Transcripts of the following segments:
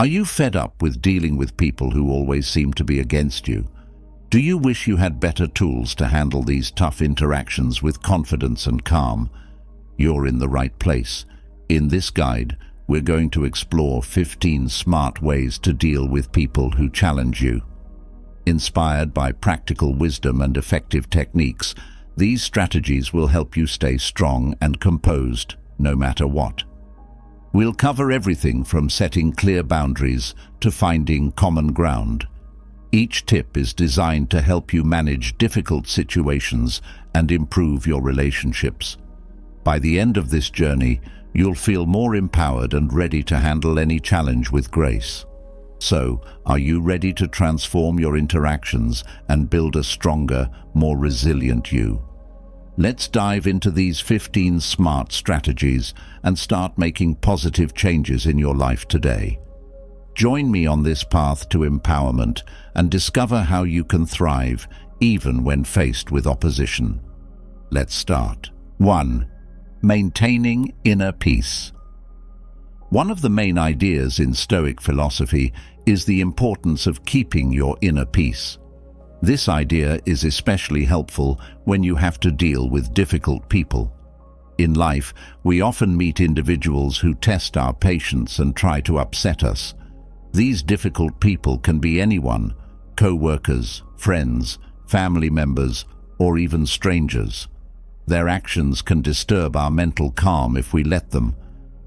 Are you fed up with dealing with people who always seem to be against you? Do you wish you had better tools to handle these tough interactions with confidence and calm? You're in the right place. In this guide, we're going to explore 15 smart ways to deal with people who challenge you. Inspired by practical wisdom and effective techniques, these strategies will help you stay strong and composed, no matter what. We'll cover everything from setting clear boundaries to finding common ground. Each tip is designed to help you manage difficult situations and improve your relationships. By the end of this journey, you'll feel more empowered and ready to handle any challenge with grace. So, are you ready to transform your interactions and build a stronger, more resilient you? Let's dive into these 15 smart strategies and start making positive changes in your life today. Join me on this path to empowerment and discover how you can thrive even when faced with opposition. Let's start. 1. Maintaining inner peace. One of the main ideas in Stoic philosophy is the importance of keeping your inner peace. This idea is especially helpful when you have to deal with difficult people. In life, we often meet individuals who test our patience and try to upset us. These difficult people can be anyone: co-workers, friends, family members, or even strangers. Their actions can disturb our mental calm if we let them.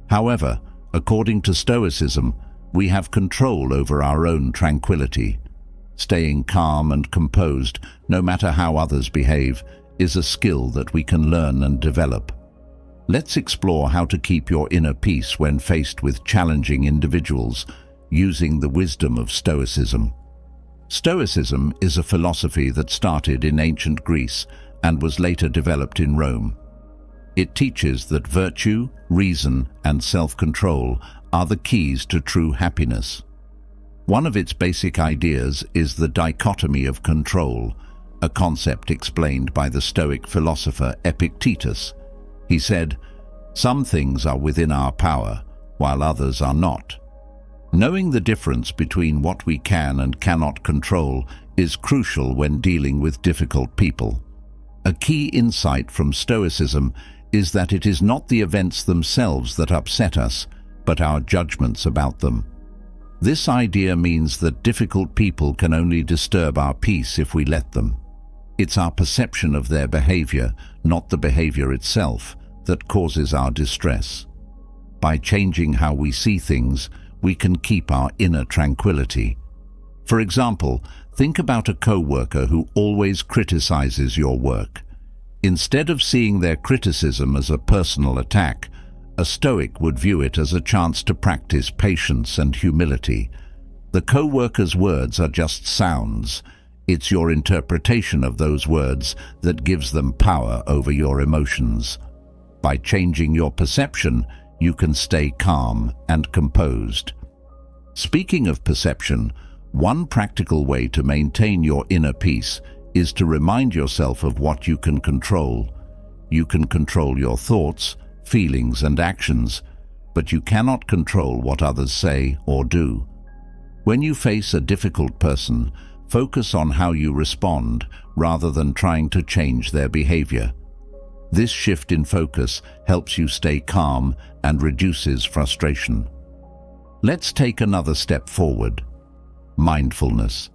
However, according to Stoicism, we have control over our own tranquility. Staying calm and composed, no matter how others behave, is a skill that we can learn and develop. Let's explore how to keep your inner peace when faced with challenging individuals, using the wisdom of Stoicism. Stoicism is a philosophy that started in ancient Greece and was later developed in Rome. It teaches that virtue, reason, and self-control are the keys to true happiness. One of its basic ideas is the dichotomy of control, a concept explained by the Stoic philosopher Epictetus. He said, "Some things are within our power, while others are not." Knowing the difference between what we can and cannot control is crucial when dealing with difficult people. A key insight from Stoicism is that it is not the events themselves that upset us, but our judgments about them. This idea means that difficult people can only disturb our peace if we let them. It's our perception of their behavior, not the behavior itself, that causes our distress. By changing how we see things, we can keep our inner tranquility. For example, think about a co-worker who always criticizes your work. Instead of seeing their criticism as a personal attack, a Stoic would view it as a chance to practice patience and humility. The co-worker's words are just sounds. It's your interpretation of those words that gives them power over your emotions. By changing your perception, you can stay calm and composed. Speaking of perception, one practical way to maintain your inner peace is to remind yourself of what you can control. You can control your thoughts, feelings, and actions, but you cannot control what others say or do. When you face a difficult person, focus on how you respond rather than trying to change their behavior. This shift in focus helps you stay calm and reduces frustration. Let's take another step forward. Mindfulness.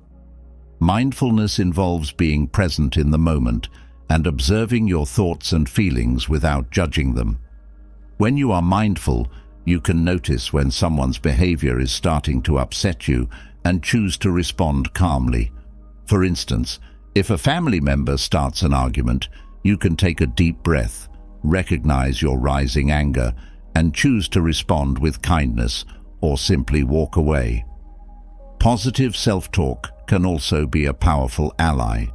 Mindfulness involves being present in the moment and observing your thoughts and feelings without judging them. When you are mindful, you can notice when someone's behavior is starting to upset you and choose to respond calmly. For instance, if a family member starts an argument, you can take a deep breath, recognize your rising anger, and choose to respond with kindness or simply walk away. Positive self-talk can also be a powerful ally.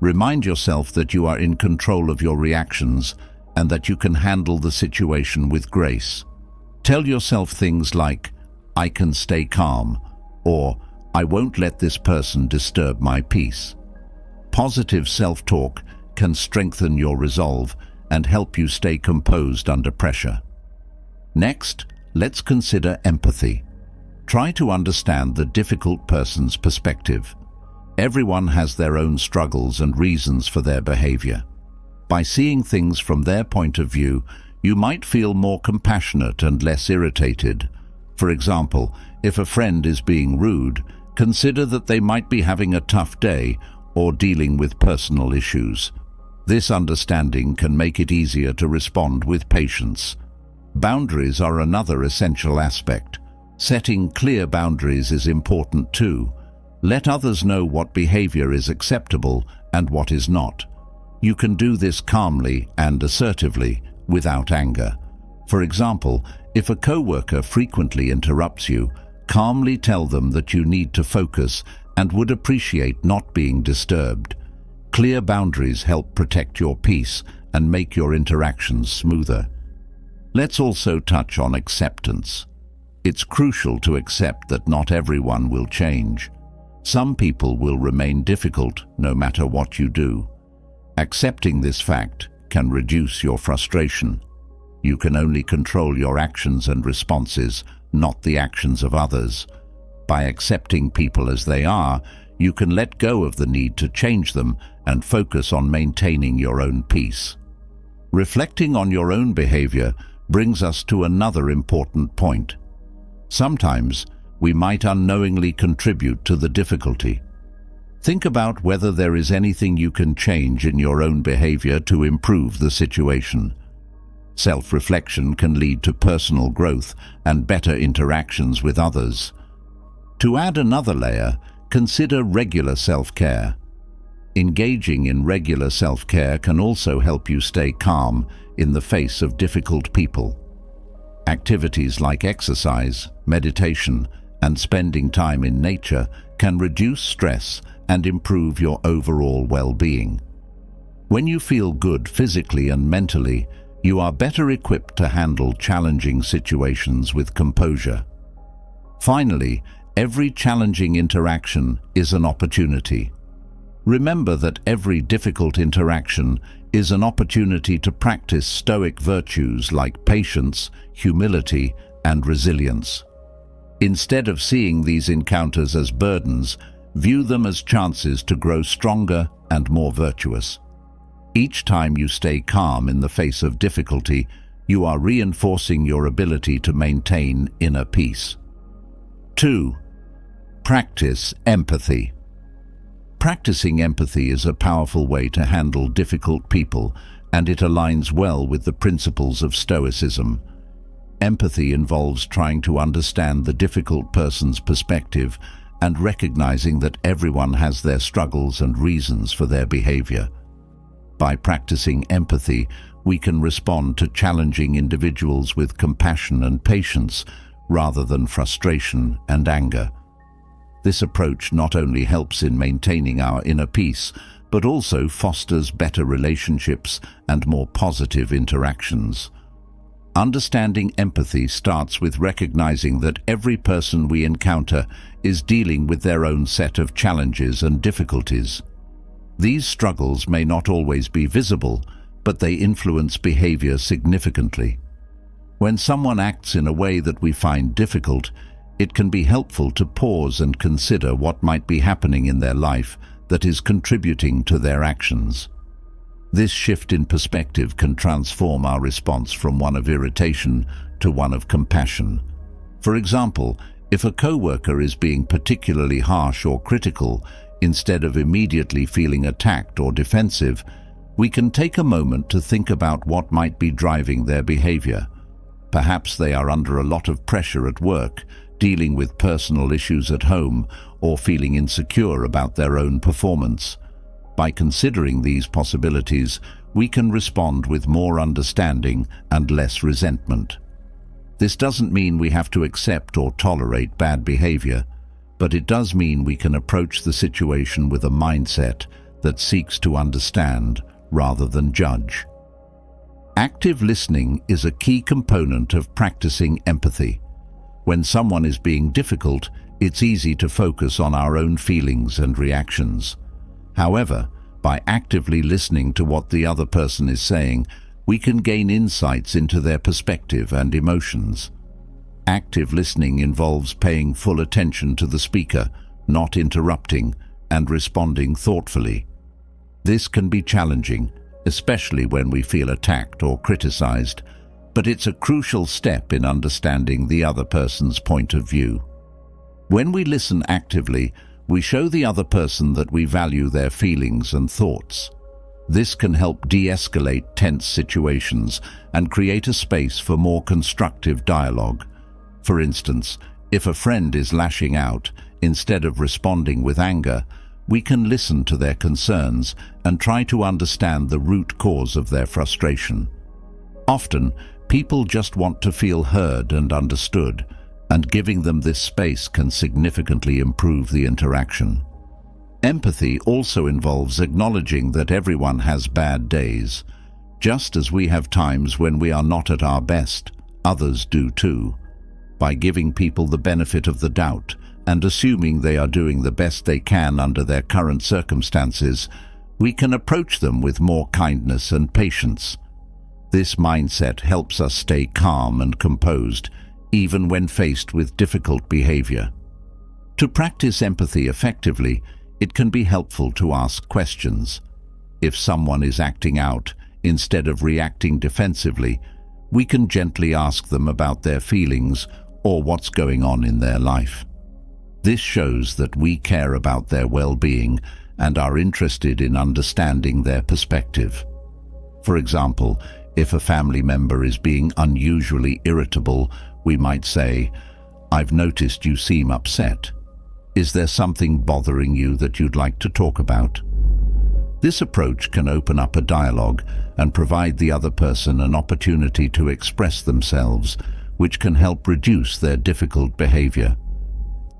Remind yourself that you are in control of your reactions and that you can handle the situation with grace. Tell yourself things like, "I can stay calm," or "I won't let this person disturb my peace." Positive self-talk can strengthen your resolve and help you stay composed under pressure. Next, let's consider empathy. Try to understand the difficult person's perspective. Everyone has their own struggles and reasons for their behavior. By seeing things from their point of view, you might feel more compassionate and less irritated. For example, if a friend is being rude, consider that they might be having a tough day or dealing with personal issues. This understanding can make it easier to respond with patience. Boundaries are another essential aspect. Setting clear boundaries is important too. Let others know what behavior is acceptable and what is not. You can do this calmly and assertively, without anger. For example, if a coworker frequently interrupts you, calmly tell them that you need to focus and would appreciate not being disturbed. Clear boundaries help protect your peace and make your interactions smoother. Let's also touch on acceptance. It's crucial to accept that not everyone will change. Some people will remain difficult no matter what you do. Accepting this fact can reduce your frustration. You can only control your actions and responses, not the actions of others. By accepting people as they are, you can let go of the need to change them and focus on maintaining your own peace. Reflecting on your own behavior brings us to another important point. Sometimes, we might unknowingly contribute to the difficulty. Think about whether there is anything you can change in your own behavior to improve the situation. Self-reflection can lead to personal growth and better interactions with others. To add another layer, consider regular self-care. Engaging in regular self-care can also help you stay calm in the face of difficult people. Activities like exercise, meditation, and spending time in nature can reduce stress and improve your overall well-being. When you feel good physically and mentally, you are better equipped to handle challenging situations with composure. Finally, every challenging interaction is an opportunity. Remember that every difficult interaction is an opportunity to practice stoic virtues like patience, humility, and resilience. Instead of seeing these encounters as burdens, view them as chances to grow stronger and more virtuous. Each time you stay calm in the face of difficulty, you are reinforcing your ability to maintain inner peace. 2. Practice empathy. Practicing empathy is a powerful way to handle difficult people, and it aligns well with the principles of Stoicism. Empathy involves trying to understand the difficult person's perspective and recognizing that everyone has their struggles and reasons for their behavior. By practicing empathy, we can respond to challenging individuals with compassion and patience rather than frustration and anger. This approach not only helps in maintaining our inner peace, but also fosters better relationships and more positive interactions. Understanding empathy starts with recognizing that every person we encounter is dealing with their own set of challenges and difficulties. These struggles may not always be visible, but they influence behavior significantly. When someone acts in a way that we find difficult, it can be helpful to pause and consider what might be happening in their life that is contributing to their actions. This shift in perspective can transform our response from one of irritation to one of compassion. For example, if a coworker is being particularly harsh or critical, instead of immediately feeling attacked or defensive, we can take a moment to think about what might be driving their behavior. Perhaps they are under a lot of pressure at work, dealing with personal issues at home, or feeling insecure about their own performance. By considering these possibilities, we can respond with more understanding and less resentment. This doesn't mean we have to accept or tolerate bad behavior, but it does mean we can approach the situation with a mindset that seeks to understand rather than judge. Active listening is a key component of practicing empathy. When someone is being difficult, it's easy to focus on our own feelings and reactions. However, by actively listening to what the other person is saying, we can gain insights into their perspective and emotions. Active listening involves paying full attention to the speaker, not interrupting, and responding thoughtfully. This can be challenging, especially when we feel attacked or criticized, but it's a crucial step in understanding the other person's point of view. When we listen actively, we show the other person that we value their feelings and thoughts. This can help de-escalate tense situations and create a space for more constructive dialogue. For instance, if a friend is lashing out, instead of responding with anger, we can listen to their concerns and try to understand the root cause of their frustration. Often, people just want to feel heard and understood, and giving them this space can significantly improve the interaction. Empathy also involves acknowledging that everyone has bad days. Just as we have times when we are not at our best, others do too. By giving people the benefit of the doubt and assuming they are doing the best they can under their current circumstances, we can approach them with more kindness and patience. This mindset helps us stay calm and composed, even when faced with difficult behavior. To practice empathy effectively, it can be helpful to ask questions. If someone is acting out, instead of reacting defensively, we can gently ask them about their feelings or what's going on in their life. This shows that we care about their well-being and are interested in understanding their perspective. For example, if a family member is being unusually irritable, we might say, "I've noticed you seem upset. Is there something bothering you that you'd like to talk about?" This approach can open up a dialogue and provide the other person an opportunity to express themselves, which can help reduce their difficult behavior.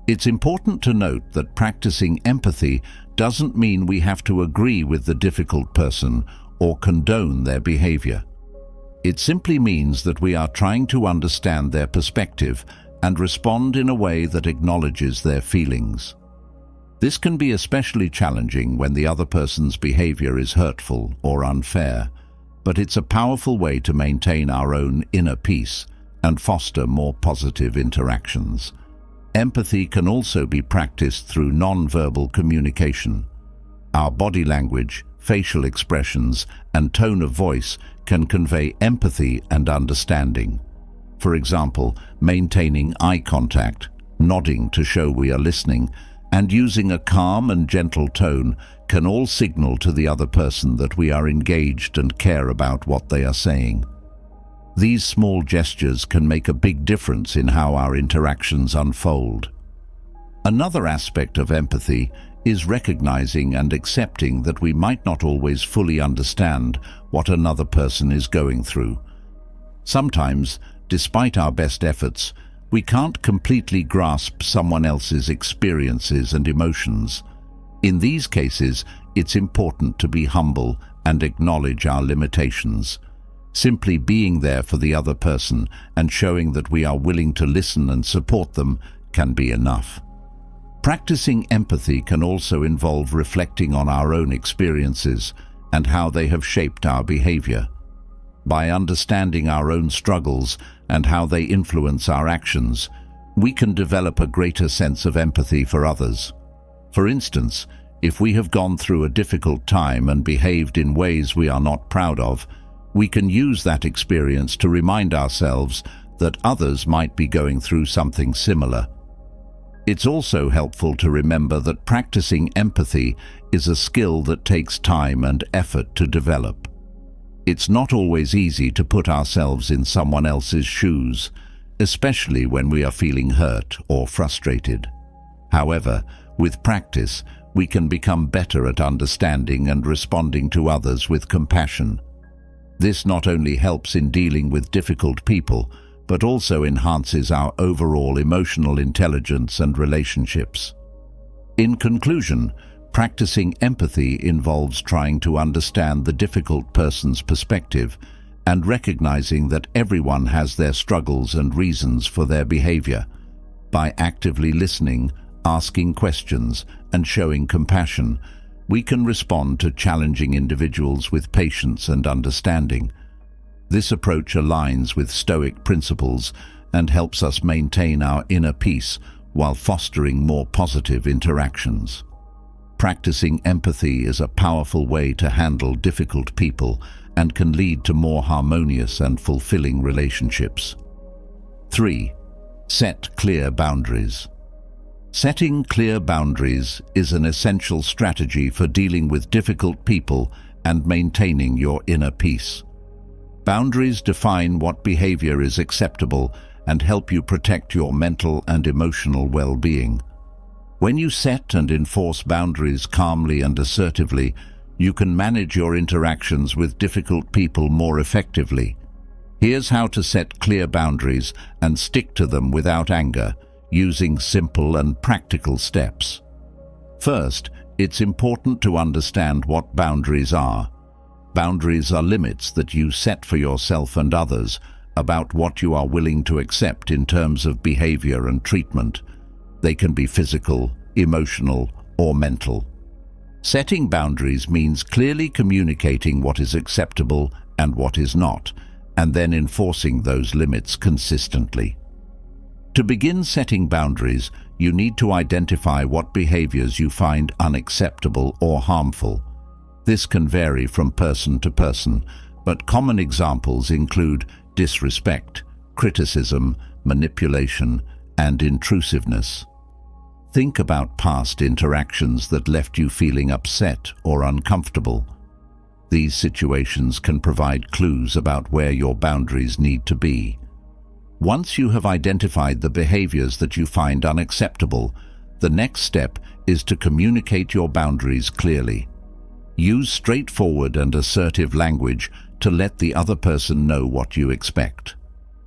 It's important to note that practicing empathy doesn't mean we have to agree with the difficult person or condone their behavior. It simply means that we are trying to understand their perspective and respond in a way that acknowledges their feelings. This can be especially challenging when the other person's behavior is hurtful or unfair, but it's a powerful way to maintain our own inner peace and foster more positive interactions. Empathy can also be practiced through non-verbal communication. Our body language, facial expressions, and tone of voice can convey empathy and understanding. For example, maintaining eye contact, nodding to show we are listening, and using a calm and gentle tone can all signal to the other person that we are engaged and care about what they are saying. These small gestures can make a big difference in how our interactions unfold. Another aspect of empathy is recognizing and accepting that we might not always fully understand what another person is going through. Sometimes, despite our best efforts, we can't completely grasp someone else's experiences and emotions. In these cases, it's important to be humble and acknowledge our limitations. Simply being there for the other person and showing that we are willing to listen and support them can be enough. Practicing empathy can also involve reflecting on our own experiences and how they have shaped our behavior. By understanding our own struggles and how they influence our actions, we can develop a greater sense of empathy for others. For instance, if we have gone through a difficult time and behaved in ways we are not proud of, we can use that experience to remind ourselves that others might be going through something similar. It's also helpful to remember that practicing empathy is a skill that takes time and effort to develop. It's not always easy to put ourselves in someone else's shoes, especially when we are feeling hurt or frustrated. However, with practice, we can become better at understanding and responding to others with compassion. This not only helps in dealing with difficult people, but also enhances our overall emotional intelligence and relationships. In conclusion, practicing empathy involves trying to understand the difficult person's perspective and recognizing that everyone has their struggles and reasons for their behavior. By actively listening, asking questions, and showing compassion, we can respond to challenging individuals with patience and understanding. This approach aligns with Stoic principles and helps us maintain our inner peace while fostering more positive interactions. Practicing empathy is a powerful way to handle difficult people and can lead to more harmonious and fulfilling relationships. 3. Set clear boundaries. Setting clear boundaries is an essential strategy for dealing with difficult people and maintaining your inner peace. Boundaries define what behavior is acceptable and help you protect your mental and emotional well-being. When you set and enforce boundaries calmly and assertively, you can manage your interactions with difficult people more effectively. Here's how to set clear boundaries and stick to them without anger, using simple and practical steps. First, it's important to understand what boundaries are. Boundaries are limits that you set for yourself and others about what you are willing to accept in terms of behavior and treatment. They can be physical, emotional, or mental. Setting boundaries means clearly communicating what is acceptable and what is not, and then enforcing those limits consistently. To begin setting boundaries, you need to identify what behaviors you find unacceptable or harmful. This can vary from person to person, but common examples include disrespect, criticism, manipulation, and intrusiveness. Think about past interactions that left you feeling upset or uncomfortable. These situations can provide clues about where your boundaries need to be. Once you have identified the behaviors that you find unacceptable, the next step is to communicate your boundaries clearly. Use straightforward and assertive language to let the other person know what you expect.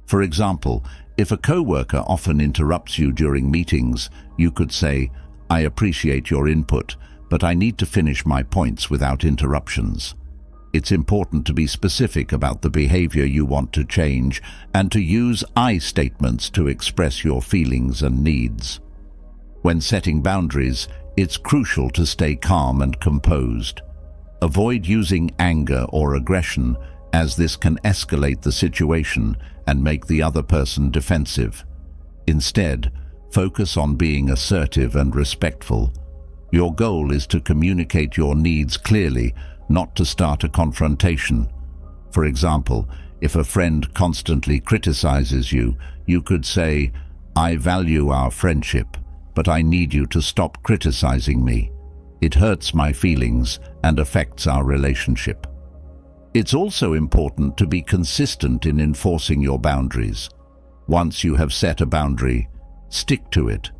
For example, if a coworker often interrupts you during meetings, you could say, "I appreciate your input, but I need to finish my points without interruptions." It's important to be specific about the behavior you want to change and to use I statements to express your feelings and needs. When setting boundaries, it's crucial to stay calm and composed. Avoid using anger or aggression, as this can escalate the situation and make the other person defensive. Instead, focus on being assertive and respectful. Your goal is to communicate your needs clearly, not to start a confrontation. For example, if a friend constantly criticizes you, you could say, "I value our friendship, but I need you to stop criticizing me. It hurts my feelings and affects our relationship." It's also important to be consistent in enforcing your boundaries. Once you have set a boundary, stick to it.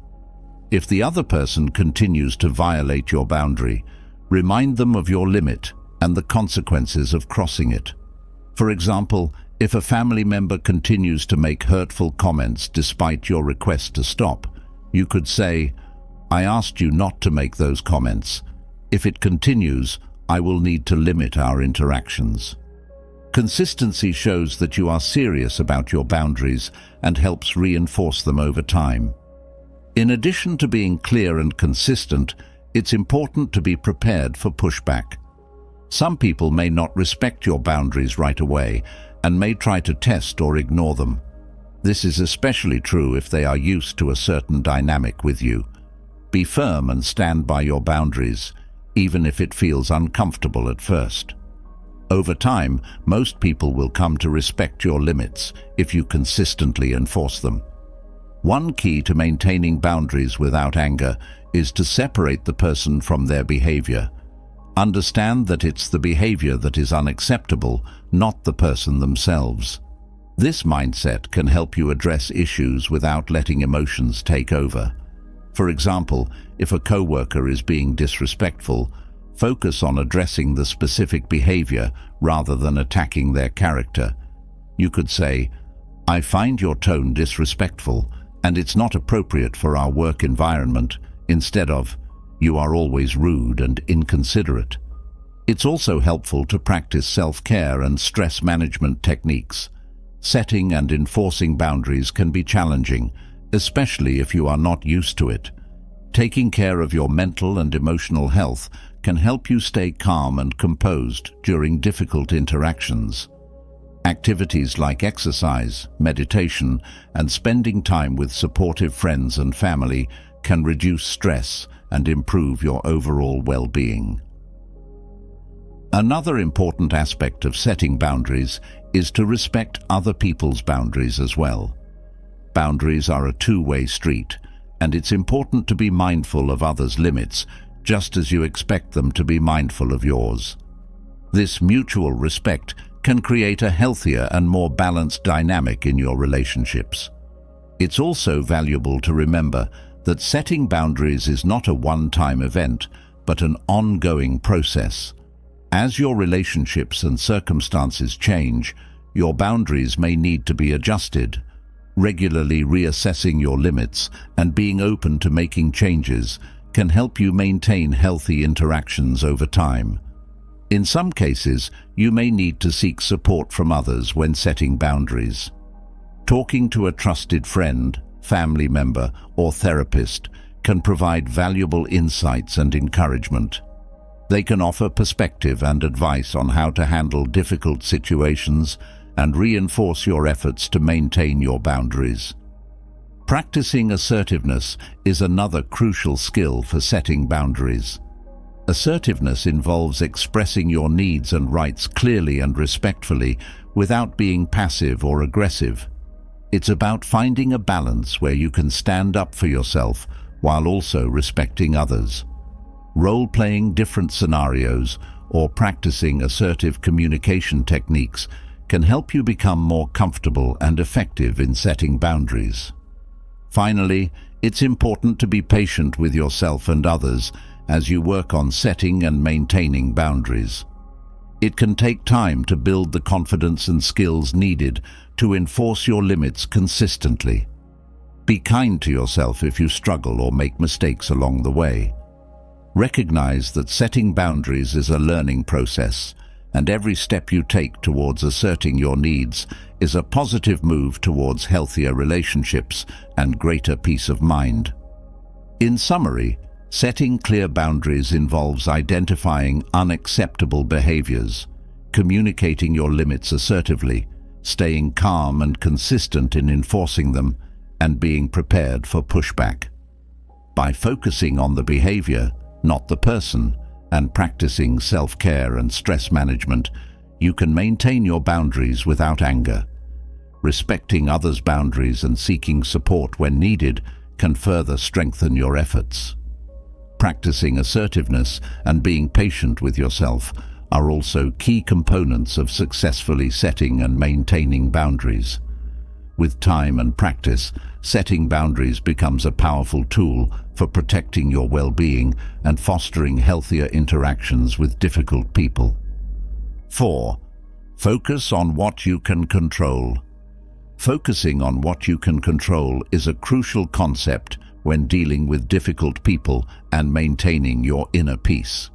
If the other person continues to violate your boundary, remind them of your limit and the consequences of crossing it. For example, if a family member continues to make hurtful comments despite your request to stop, you could say, "I asked you not to make those comments. If it continues, I will need to limit our interactions." Consistency shows that you are serious about your boundaries and helps reinforce them over time. In addition to being clear and consistent, it's important to be prepared for pushback. Some people may not respect your boundaries right away and may try to test or ignore them. This is especially true if they are used to a certain dynamic with you. Be firm and stand by your boundaries, even if it feels uncomfortable at first. Over time, most people will come to respect your limits if you consistently enforce them. One key to maintaining boundaries without anger is to separate the person from their behavior. Understand that it's the behavior that is unacceptable, not the person themselves. This mindset can help you address issues without letting emotions take over. For example, if a coworker is being disrespectful, focus on addressing the specific behavior rather than attacking their character. You could say, "I find your tone disrespectful, and it's not appropriate for our work environment," instead of, "You are always rude and inconsiderate." It's also helpful to practice self-care and stress management techniques. Setting and enforcing boundaries can be challenging, especially if you are not used to it. Taking care of your mental and emotional health can help you stay calm and composed during difficult interactions. Activities like exercise, meditation, and spending time with supportive friends and family can reduce stress and improve your overall well-being. Another important aspect of setting boundaries is to respect other people's boundaries as well. Boundaries are a two-way street, and it's important to be mindful of others' limits, just as you expect them to be mindful of yours. This mutual respect can create a healthier and more balanced dynamic in your relationships. It's also valuable to remember that setting boundaries is not a one-time event, but an ongoing process. As your relationships and circumstances change, your boundaries may need to be adjusted. Regularly reassessing your limits and being open to making changes can help you maintain healthy interactions over time. In some cases, you may need to seek support from others when setting boundaries. Talking to a trusted friend, family member, or therapist can provide valuable insights and encouragement. They can offer perspective and advice on how to handle difficult situations and reinforce your efforts to maintain your boundaries. Practicing assertiveness is another crucial skill for setting boundaries. Assertiveness involves expressing your needs and rights clearly and respectfully without being passive or aggressive. It's about finding a balance where you can stand up for yourself while also respecting others. Role-playing different scenarios or practicing assertive communication techniques can help you become more comfortable and effective in setting boundaries. Finally, it's important to be patient with yourself and others as you work on setting and maintaining boundaries. It can take time to build the confidence and skills needed to enforce your limits consistently. Be kind to yourself if you struggle or make mistakes along the way. Recognize that setting boundaries is a learning process, and every step you take towards asserting your needs is a positive move towards healthier relationships and greater peace of mind. In summary, setting clear boundaries involves identifying unacceptable behaviors, communicating your limits assertively, staying calm and consistent in enforcing them, and being prepared for pushback. By focusing on the behavior, not the person, and practicing self-care and stress management, you can maintain your boundaries without anger. Respecting others' boundaries and seeking support when needed can further strengthen your efforts. Practicing assertiveness and being patient with yourself are also key components of successfully setting and maintaining boundaries. With time and practice, setting boundaries becomes a powerful tool for protecting your well-being and fostering healthier interactions with difficult people. 4. Focus on what you can control. Focusing on what you can control is a crucial concept when dealing with difficult people and maintaining your inner peace.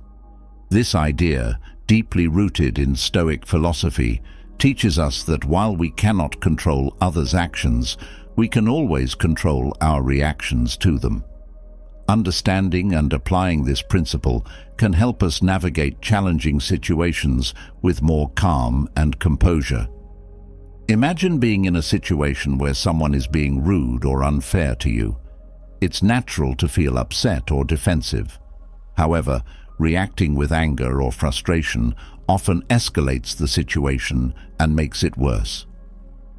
This idea, deeply rooted in Stoic philosophy, teaches us that while we cannot control others' actions, we can always control our reactions to them. Understanding and applying this principle can help us navigate challenging situations with more calm and composure. Imagine being in a situation where someone is being rude or unfair to you. It's natural to feel upset or defensive. However, reacting with anger or frustration often escalates the situation and makes it worse.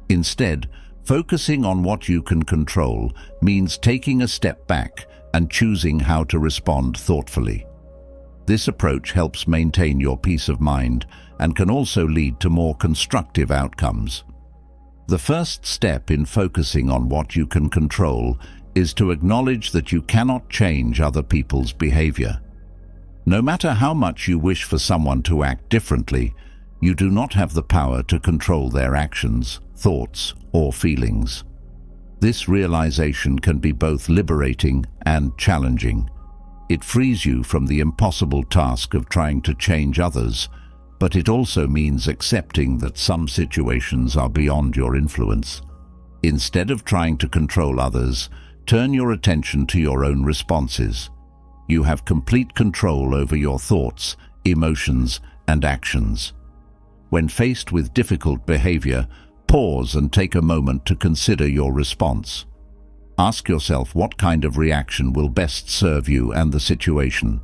Instead, focusing on what you can control means taking a step back and choosing how to respond thoughtfully. This approach helps maintain your peace of mind and can also lead to more constructive outcomes. The first step in focusing on what you can control is to acknowledge that you cannot change other people's behavior. No matter how much you wish for someone to act differently, you do not have the power to control their actions, thoughts, or feelings. This realization can be both liberating and challenging. It frees you from the impossible task of trying to change others, but it also means accepting that some situations are beyond your influence. Instead of trying to control others, turn your attention to your own responses. You have complete control over your thoughts, emotions, and actions. When faced with difficult behavior, pause and take a moment to consider your response. Ask yourself what kind of reaction will best serve you and the situation.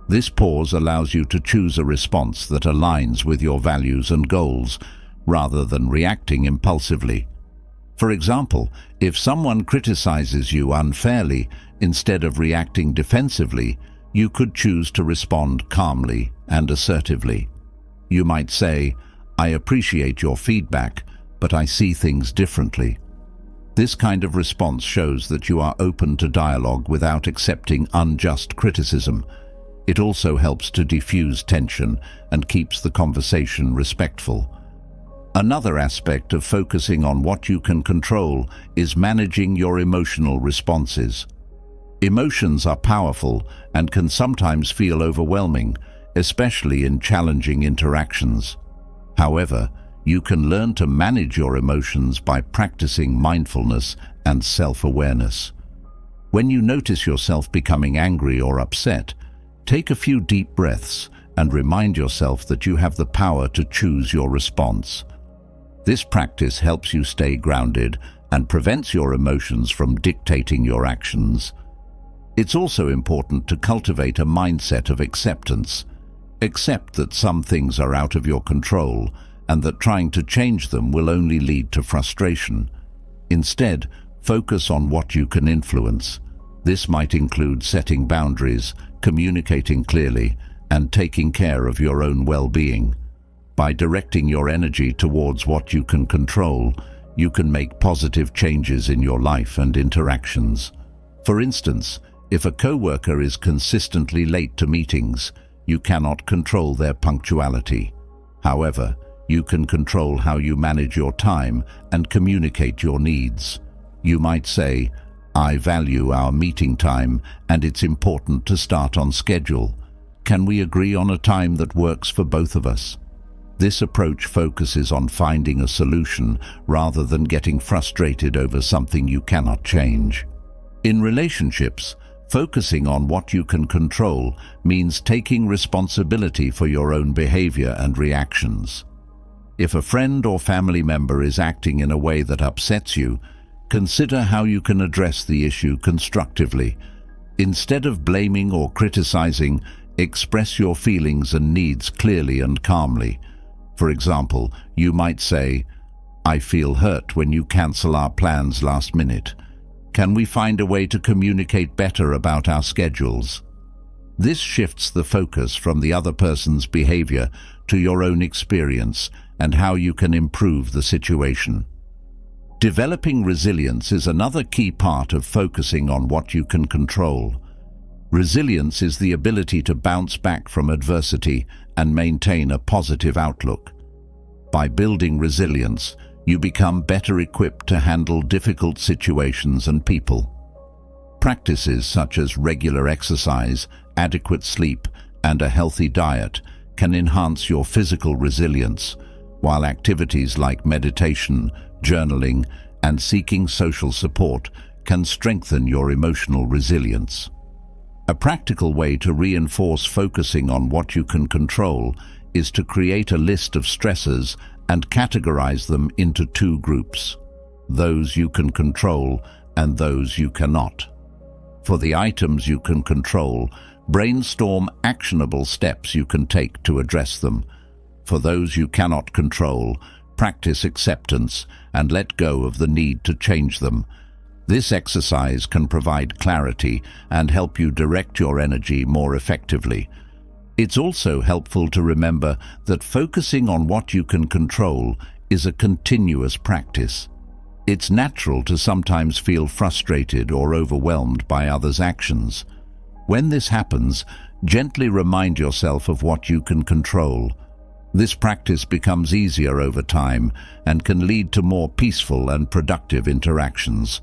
This pause allows you to choose a response that aligns with your values and goals, rather than reacting impulsively. For example, if someone criticizes you unfairly, instead of reacting defensively, you could choose to respond calmly and assertively. You might say, "I appreciate your feedback, but I see things differently." This kind of response shows that you are open to dialogue without accepting unjust criticism. It also helps to diffuse tension and keeps the conversation respectful. Another aspect of focusing on what you can control is managing your emotional responses. Emotions are powerful and can sometimes feel overwhelming, especially in challenging interactions. However, you can learn to manage your emotions by practicing mindfulness and self-awareness. When you notice yourself becoming angry or upset, take a few deep breaths and remind yourself that you have the power to choose your response. This practice helps you stay grounded and prevents your emotions from dictating your actions. It's also important to cultivate a mindset of acceptance. Accept that some things are out of your control and that trying to change them will only lead to frustration. Instead, focus on what you can influence. This might include setting boundaries, communicating clearly, and taking care of your own well-being. By directing your energy towards what you can control, you can make positive changes in your life and interactions. For instance, if a coworker is consistently late to meetings, you cannot control their punctuality. However, you can control how you manage your time and communicate your needs. You might say, "I value our meeting time and it's important to start on schedule. Can we agree on a time that works for both of us?" This approach focuses on finding a solution rather than getting frustrated over something you cannot change. In relationships, focusing on what you can control means taking responsibility for your own behavior and reactions. If a friend or family member is acting in a way that upsets you, consider how you can address the issue constructively. Instead of blaming or criticizing, express your feelings and needs clearly and calmly. For example, you might say, "I feel hurt when you cancel our plans last minute. Can we find a way to communicate better about our schedules?" This shifts the focus from the other person's behavior to your own experience and how you can improve the situation. Developing resilience is another key part of focusing on what you can control. Resilience is the ability to bounce back from adversity and maintain a positive outlook. By building resilience, you become better equipped to handle difficult situations and people. Practices such as regular exercise, adequate sleep, and a healthy diet can enhance your physical resilience, while activities like meditation, journaling, and seeking social support can strengthen your emotional resilience. A practical way to reinforce focusing on what you can control is to create a list of stressors and categorize them into two groups: those you can control and those you cannot. For the items you can control, brainstorm actionable steps you can take to address them. For those you cannot control, practice acceptance and let go of the need to change them. This exercise can provide clarity and help you direct your energy more effectively. It's also helpful to remember that focusing on what you can control is a continuous practice. It's natural to sometimes feel frustrated or overwhelmed by others' actions. When this happens, gently remind yourself of what you can control. This practice becomes easier over time and can lead to more peaceful and productive interactions.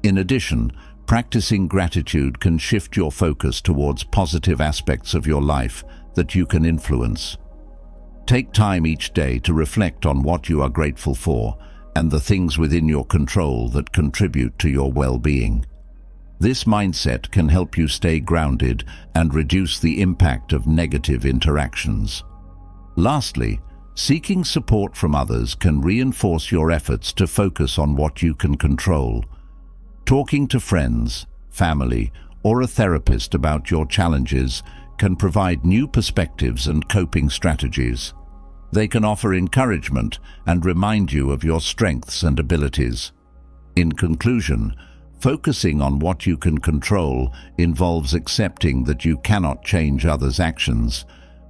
In addition, practicing gratitude can shift your focus towards positive aspects of your life that you can influence. Take time each day to reflect on what you are grateful for and the things within your control that contribute to your well-being. This mindset can help you stay grounded and reduce the impact of negative interactions. Lastly, Seeking support from others can reinforce your efforts to focus on what you can control. Talking to friends, family, or a therapist about your challenges can provide new perspectives and coping strategies. They can offer encouragement and remind you of your strengths and abilities. In conclusion, focusing on what you can control involves accepting that you cannot change others' actions,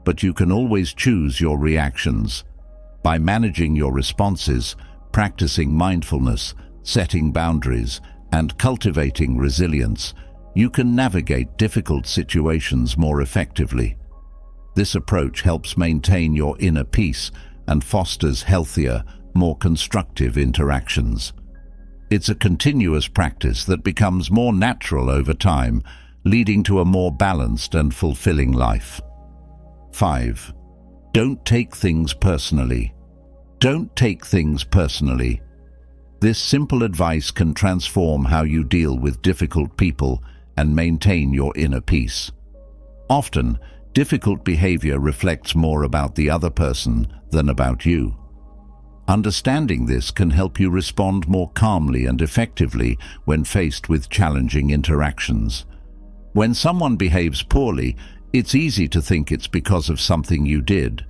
but you can always choose your reactions. By managing your responses, practicing mindfulness, setting boundaries, and cultivating resilience, you can navigate difficult situations more effectively. This approach helps maintain your inner peace and fosters healthier, more constructive interactions. It's a continuous practice that becomes more natural over time, leading to a more balanced and fulfilling life. 5. Don't take things personally. Don't take things personally. This simple advice can transform how you deal with difficult people and maintain your inner peace. Often, difficult behavior reflects more about the other person than about you. Understanding this can help you respond more calmly and effectively when faced with challenging interactions. When someone behaves poorly, it's easy to think it's because of something you did.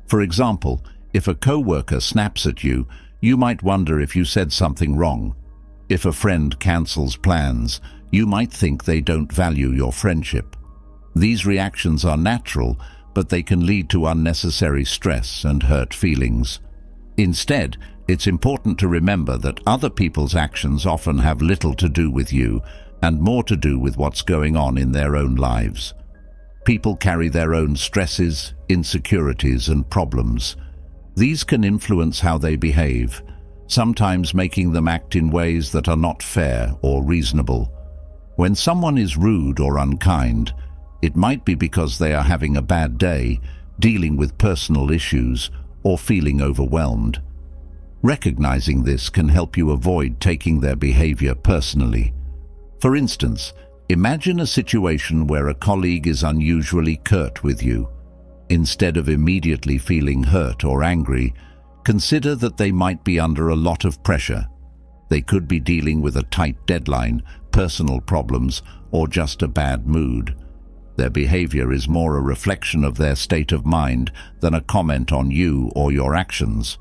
For example, if a coworker snaps at you, you might wonder if you said something wrong. If a friend cancels plans, you might think they don't value your friendship. These reactions are natural, but they can lead to unnecessary stress and hurt feelings. Instead, it's important to remember that other people's actions often have little to do with you and more to do with what's going on in their own lives. People carry their own stresses, insecurities, and problems. These can influence how they behave, sometimes making them act in ways that are not fair or reasonable. When someone is rude or unkind, it might be because they are having a bad day, dealing with personal issues, or feeling overwhelmed. Recognizing this can help you avoid taking their behavior personally. For instance, imagine a situation where a colleague is unusually curt with you. Instead of immediately feeling hurt or angry, consider that they might be under a lot of pressure. They could be dealing with a tight deadline, personal problems, or just a bad mood. Their behavior is more a reflection of their state of mind than a comment on you or your actions.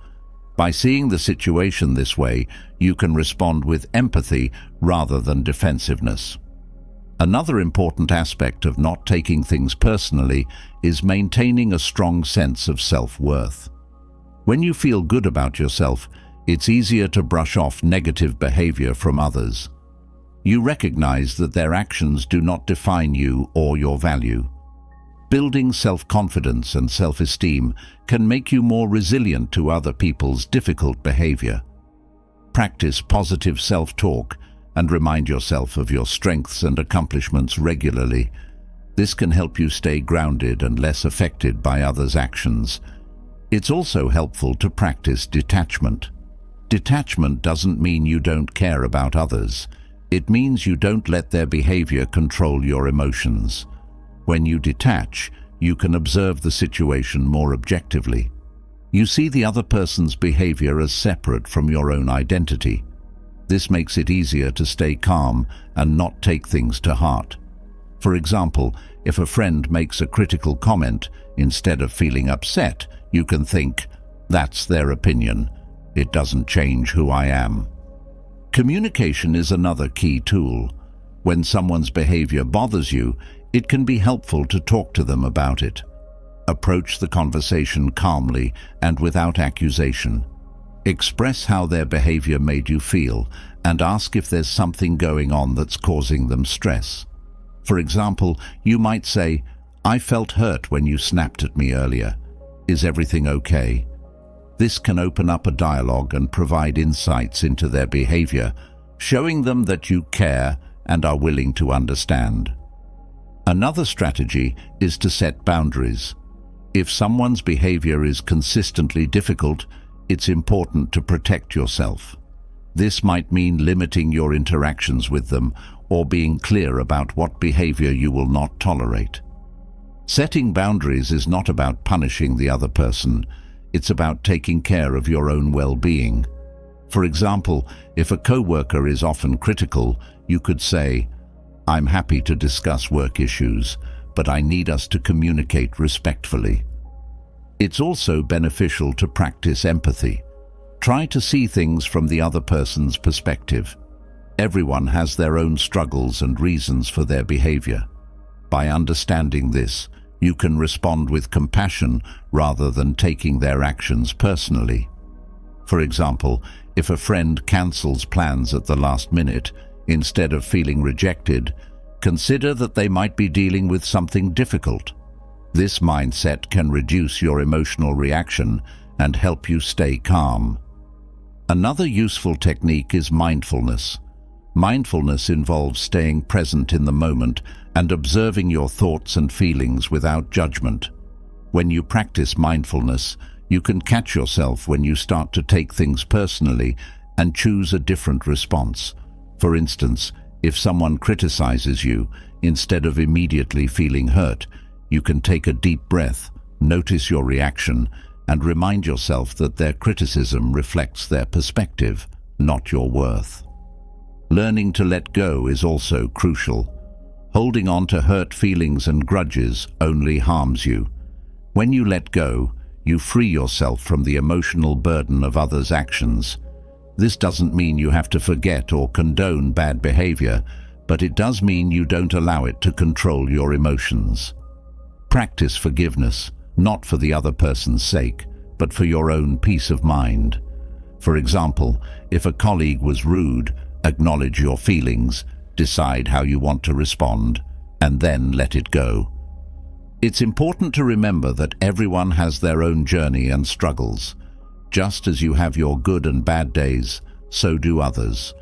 By seeing the situation this way, you can respond with empathy rather than defensiveness. Another important aspect of not taking things personally is maintaining a strong sense of self-worth. When you feel good about yourself, it's easier to brush off negative behavior from others. You recognize that their actions do not define you or your value. Building self-confidence and self-esteem can make you more resilient to other people's difficult behavior. Practice positive self-talk and remind yourself of your strengths and accomplishments regularly. This can help you stay grounded and less affected by others' actions. It's also helpful to practice detachment. Detachment doesn't mean you don't care about others. It means you don't let their behavior control your emotions. When you detach, you can observe the situation more objectively. You see the other person's behavior as separate from your own identity. This makes it easier to stay calm and not take things to heart. For example, if a friend makes a critical comment, instead of feeling upset, you can think, "That's their opinion. It doesn't change who I am." Communication is another key tool. When someone's behavior bothers you, it can be helpful to talk to them about it. Approach the conversation calmly and without accusation. Express how their behavior made you feel and ask if there's something going on that's causing them stress. For example, you might say, "I felt hurt when you snapped at me earlier. Is everything okay?" This can open up a dialogue and provide insights into their behavior, showing them that you care and are willing to understand. Another strategy is to set boundaries. If someone's behavior is consistently difficult, it's important to protect yourself. This might mean limiting your interactions with them or being clear about what behavior you will not tolerate. Setting boundaries is not about punishing the other person. It's about taking care of your own well-being. For example, if a coworker is often critical, you could say, "I'm happy to discuss work issues, but I need us to communicate respectfully." It's also beneficial to practice empathy. Try to see things from the other person's perspective. Everyone has their own struggles and reasons for their behavior. By understanding this, you can respond with compassion rather than taking their actions personally. For example, if a friend cancels plans at the last minute, instead of feeling rejected, consider that they might be dealing with something difficult. This mindset can reduce your emotional reaction and help you stay calm. Another useful technique is mindfulness. Mindfulness involves staying present in the moment and observing your thoughts and feelings without judgment. When you practice mindfulness, you can catch yourself when you start to take things personally and choose a different response. For instance, if someone criticizes you, instead of immediately feeling hurt, you can take a deep breath, notice your reaction, and remind yourself that their criticism reflects their perspective, not your worth. Learning to let go is also crucial. Holding on to hurt feelings and grudges only harms you. When you let go, you free yourself from the emotional burden of others' actions. This doesn't mean you have to forget or condone bad behavior, but it does mean you don't allow it to control your emotions. Practice forgiveness, not for the other person's sake, but for your own peace of mind. For example, if a colleague was rude, acknowledge your feelings, decide how you want to respond, and then let it go. It's important to remember that everyone has their own journey and struggles. Just as you have your good and bad days, so do others.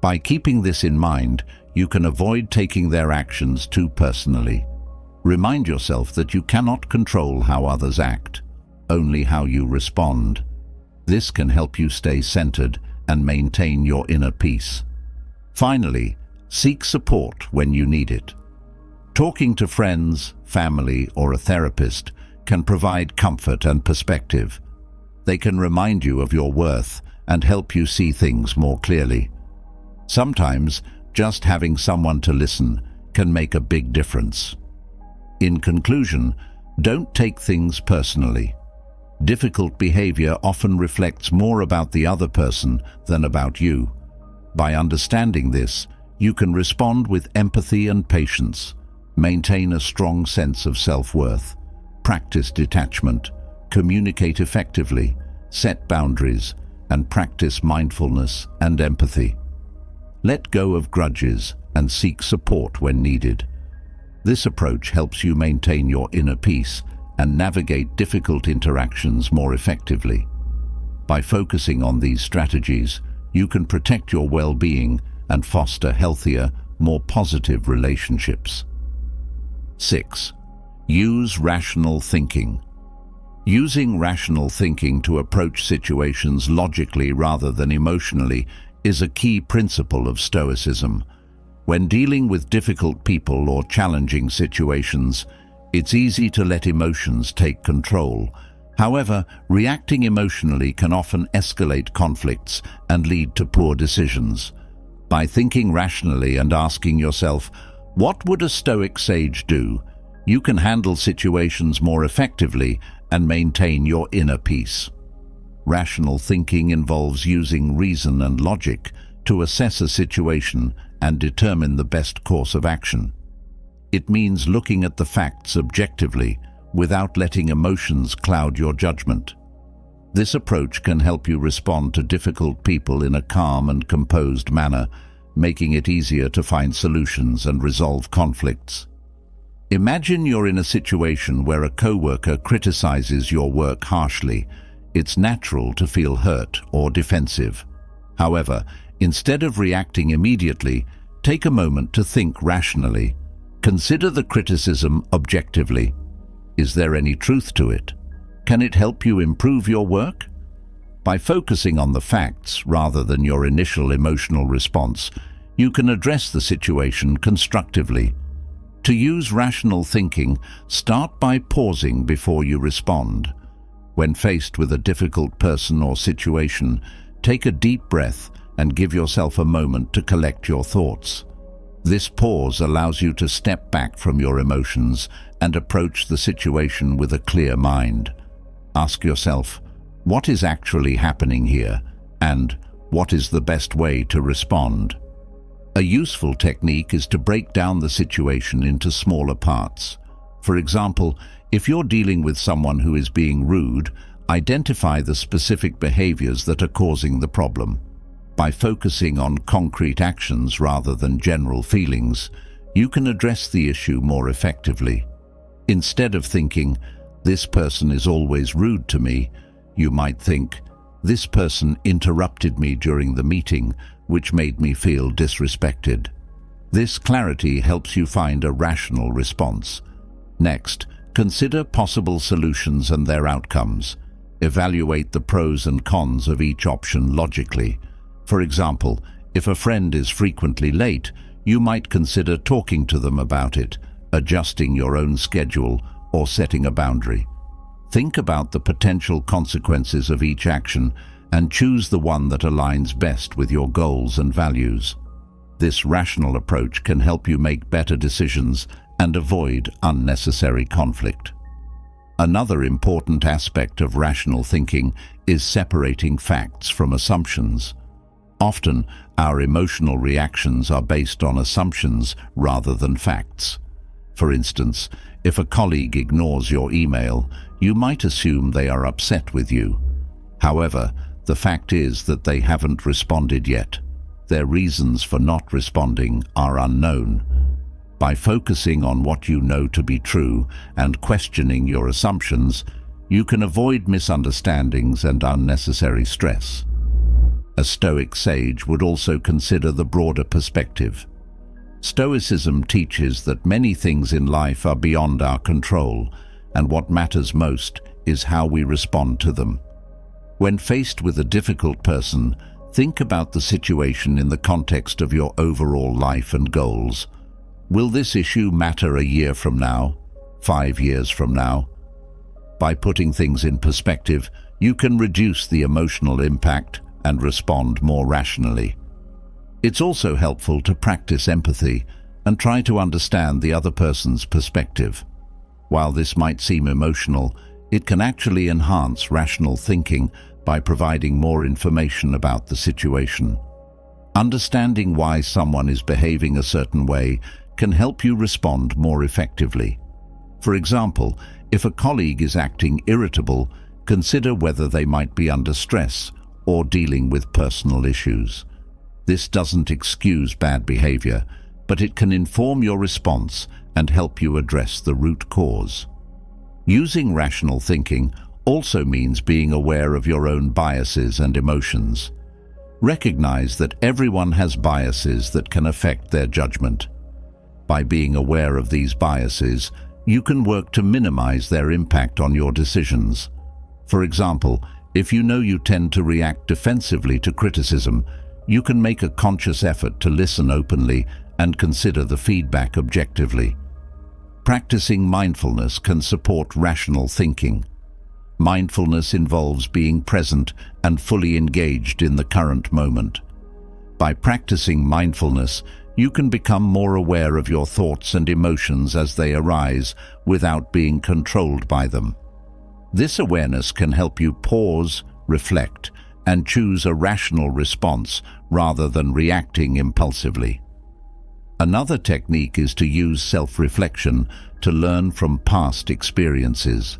By keeping this in mind, you can avoid taking their actions too personally. Remind yourself that you cannot control how others act, only how you respond. This can help you stay centered and maintain your inner peace. Finally, seek support when you need it. Talking to friends, family, or a therapist can provide comfort and perspective. They can remind you of your worth and help you see things more clearly. Sometimes, just having someone to listen can make a big difference. In conclusion, don't take things personally. Difficult behavior often reflects more about the other person than about you. By understanding this, you can respond with empathy and patience, maintain a strong sense of self-worth, practice detachment, communicate effectively, set boundaries, and practice mindfulness and empathy. Let go of grudges and seek support when needed. This approach helps you maintain your inner peace and navigate difficult interactions more effectively. By focusing on these strategies, you can protect your well-being and foster healthier, more positive relationships. 6. Use rational thinking. Using rational thinking to approach situations logically rather than emotionally is a key principle of Stoicism. When dealing with difficult people or challenging situations, it's easy to let emotions take control. However, reacting emotionally can often escalate conflicts and lead to poor decisions. By thinking rationally and asking yourself, "What would a Stoic sage do?" you can handle situations more effectively and maintain your inner peace. Rational thinking involves using reason and logic to assess a situation and determine the best course of action. It means looking at the facts objectively without letting emotions cloud your judgment. This approach can help you respond to difficult people in a calm and composed manner, making it easier to find solutions and resolve conflicts. Imagine you're in a situation where a coworker criticizes your work harshly. It's natural to feel hurt or defensive. However, instead of reacting immediately, take a moment to think rationally. Consider the criticism objectively. Is there any truth to it? Can it help you improve your work? By focusing on the facts rather than your initial emotional response, you can address the situation constructively. To use rational thinking, start by pausing before you respond. When faced with a difficult person or situation, take a deep breath and give yourself a moment to collect your thoughts. This pause allows you to step back from your emotions and approach the situation with a clear mind. Ask yourself, what is actually happening here, and what is the best way to respond? A useful technique is to break down the situation into smaller parts. For example, if you're dealing with someone who is being rude, identify the specific behaviors that are causing the problem. By focusing on concrete actions rather than general feelings, you can address the issue more effectively. Instead of thinking, "This person is always rude to me," you might think, "This person interrupted me during the meeting, which made me feel disrespected." This clarity helps you find a rational response. Next, consider possible solutions and their outcomes. Evaluate the pros and cons of each option logically. For example, if a friend is frequently late, you might consider talking to them about it, adjusting your own schedule, or setting a boundary. Think about the potential consequences of each action and choose the one that aligns best with your goals and values. This rational approach can help you make better decisions and avoid unnecessary conflict. Another important aspect of rational thinking is separating facts from assumptions. Often, our emotional reactions are based on assumptions rather than facts. For instance, if a colleague ignores your email, you might assume they are upset with you. However, the fact is that they haven't responded yet. Their reasons for not responding are unknown. By focusing on what you know to be true and questioning your assumptions, you can avoid misunderstandings and unnecessary stress. A Stoic sage would also consider the broader perspective. Stoicism teaches that many things in life are beyond our control, and what matters most is how we respond to them. When faced with a difficult person, think about the situation in the context of your overall life and goals. Will this issue matter a year from now, 5 years from now? By putting things in perspective, you can reduce the emotional impact and respond more rationally. It's also helpful to practice empathy and try to understand the other person's perspective. While this might seem emotional, it can actually enhance rational thinking by providing more information about the situation. Understanding why someone is behaving a certain way can help you respond more effectively. For example, if a colleague is acting irritable, consider whether they might be under stress or dealing with personal issues. This doesn't excuse bad behavior, but it can inform your response and help you address the root cause. Using rational thinking also means being aware of your own biases and emotions. Recognize that everyone has biases that can affect their judgment. By being aware of these biases, you can work to minimize their impact on your decisions. For example, if you know you tend to react defensively to criticism, you can make a conscious effort to listen openly and consider the feedback objectively. Practicing mindfulness can support rational thinking. Mindfulness involves being present and fully engaged in the current moment. By practicing mindfulness, you can become more aware of your thoughts and emotions as they arise without being controlled by them. This awareness can help you pause, reflect, and choose a rational response rather than reacting impulsively. Another technique is to use self-reflection to learn from past experiences.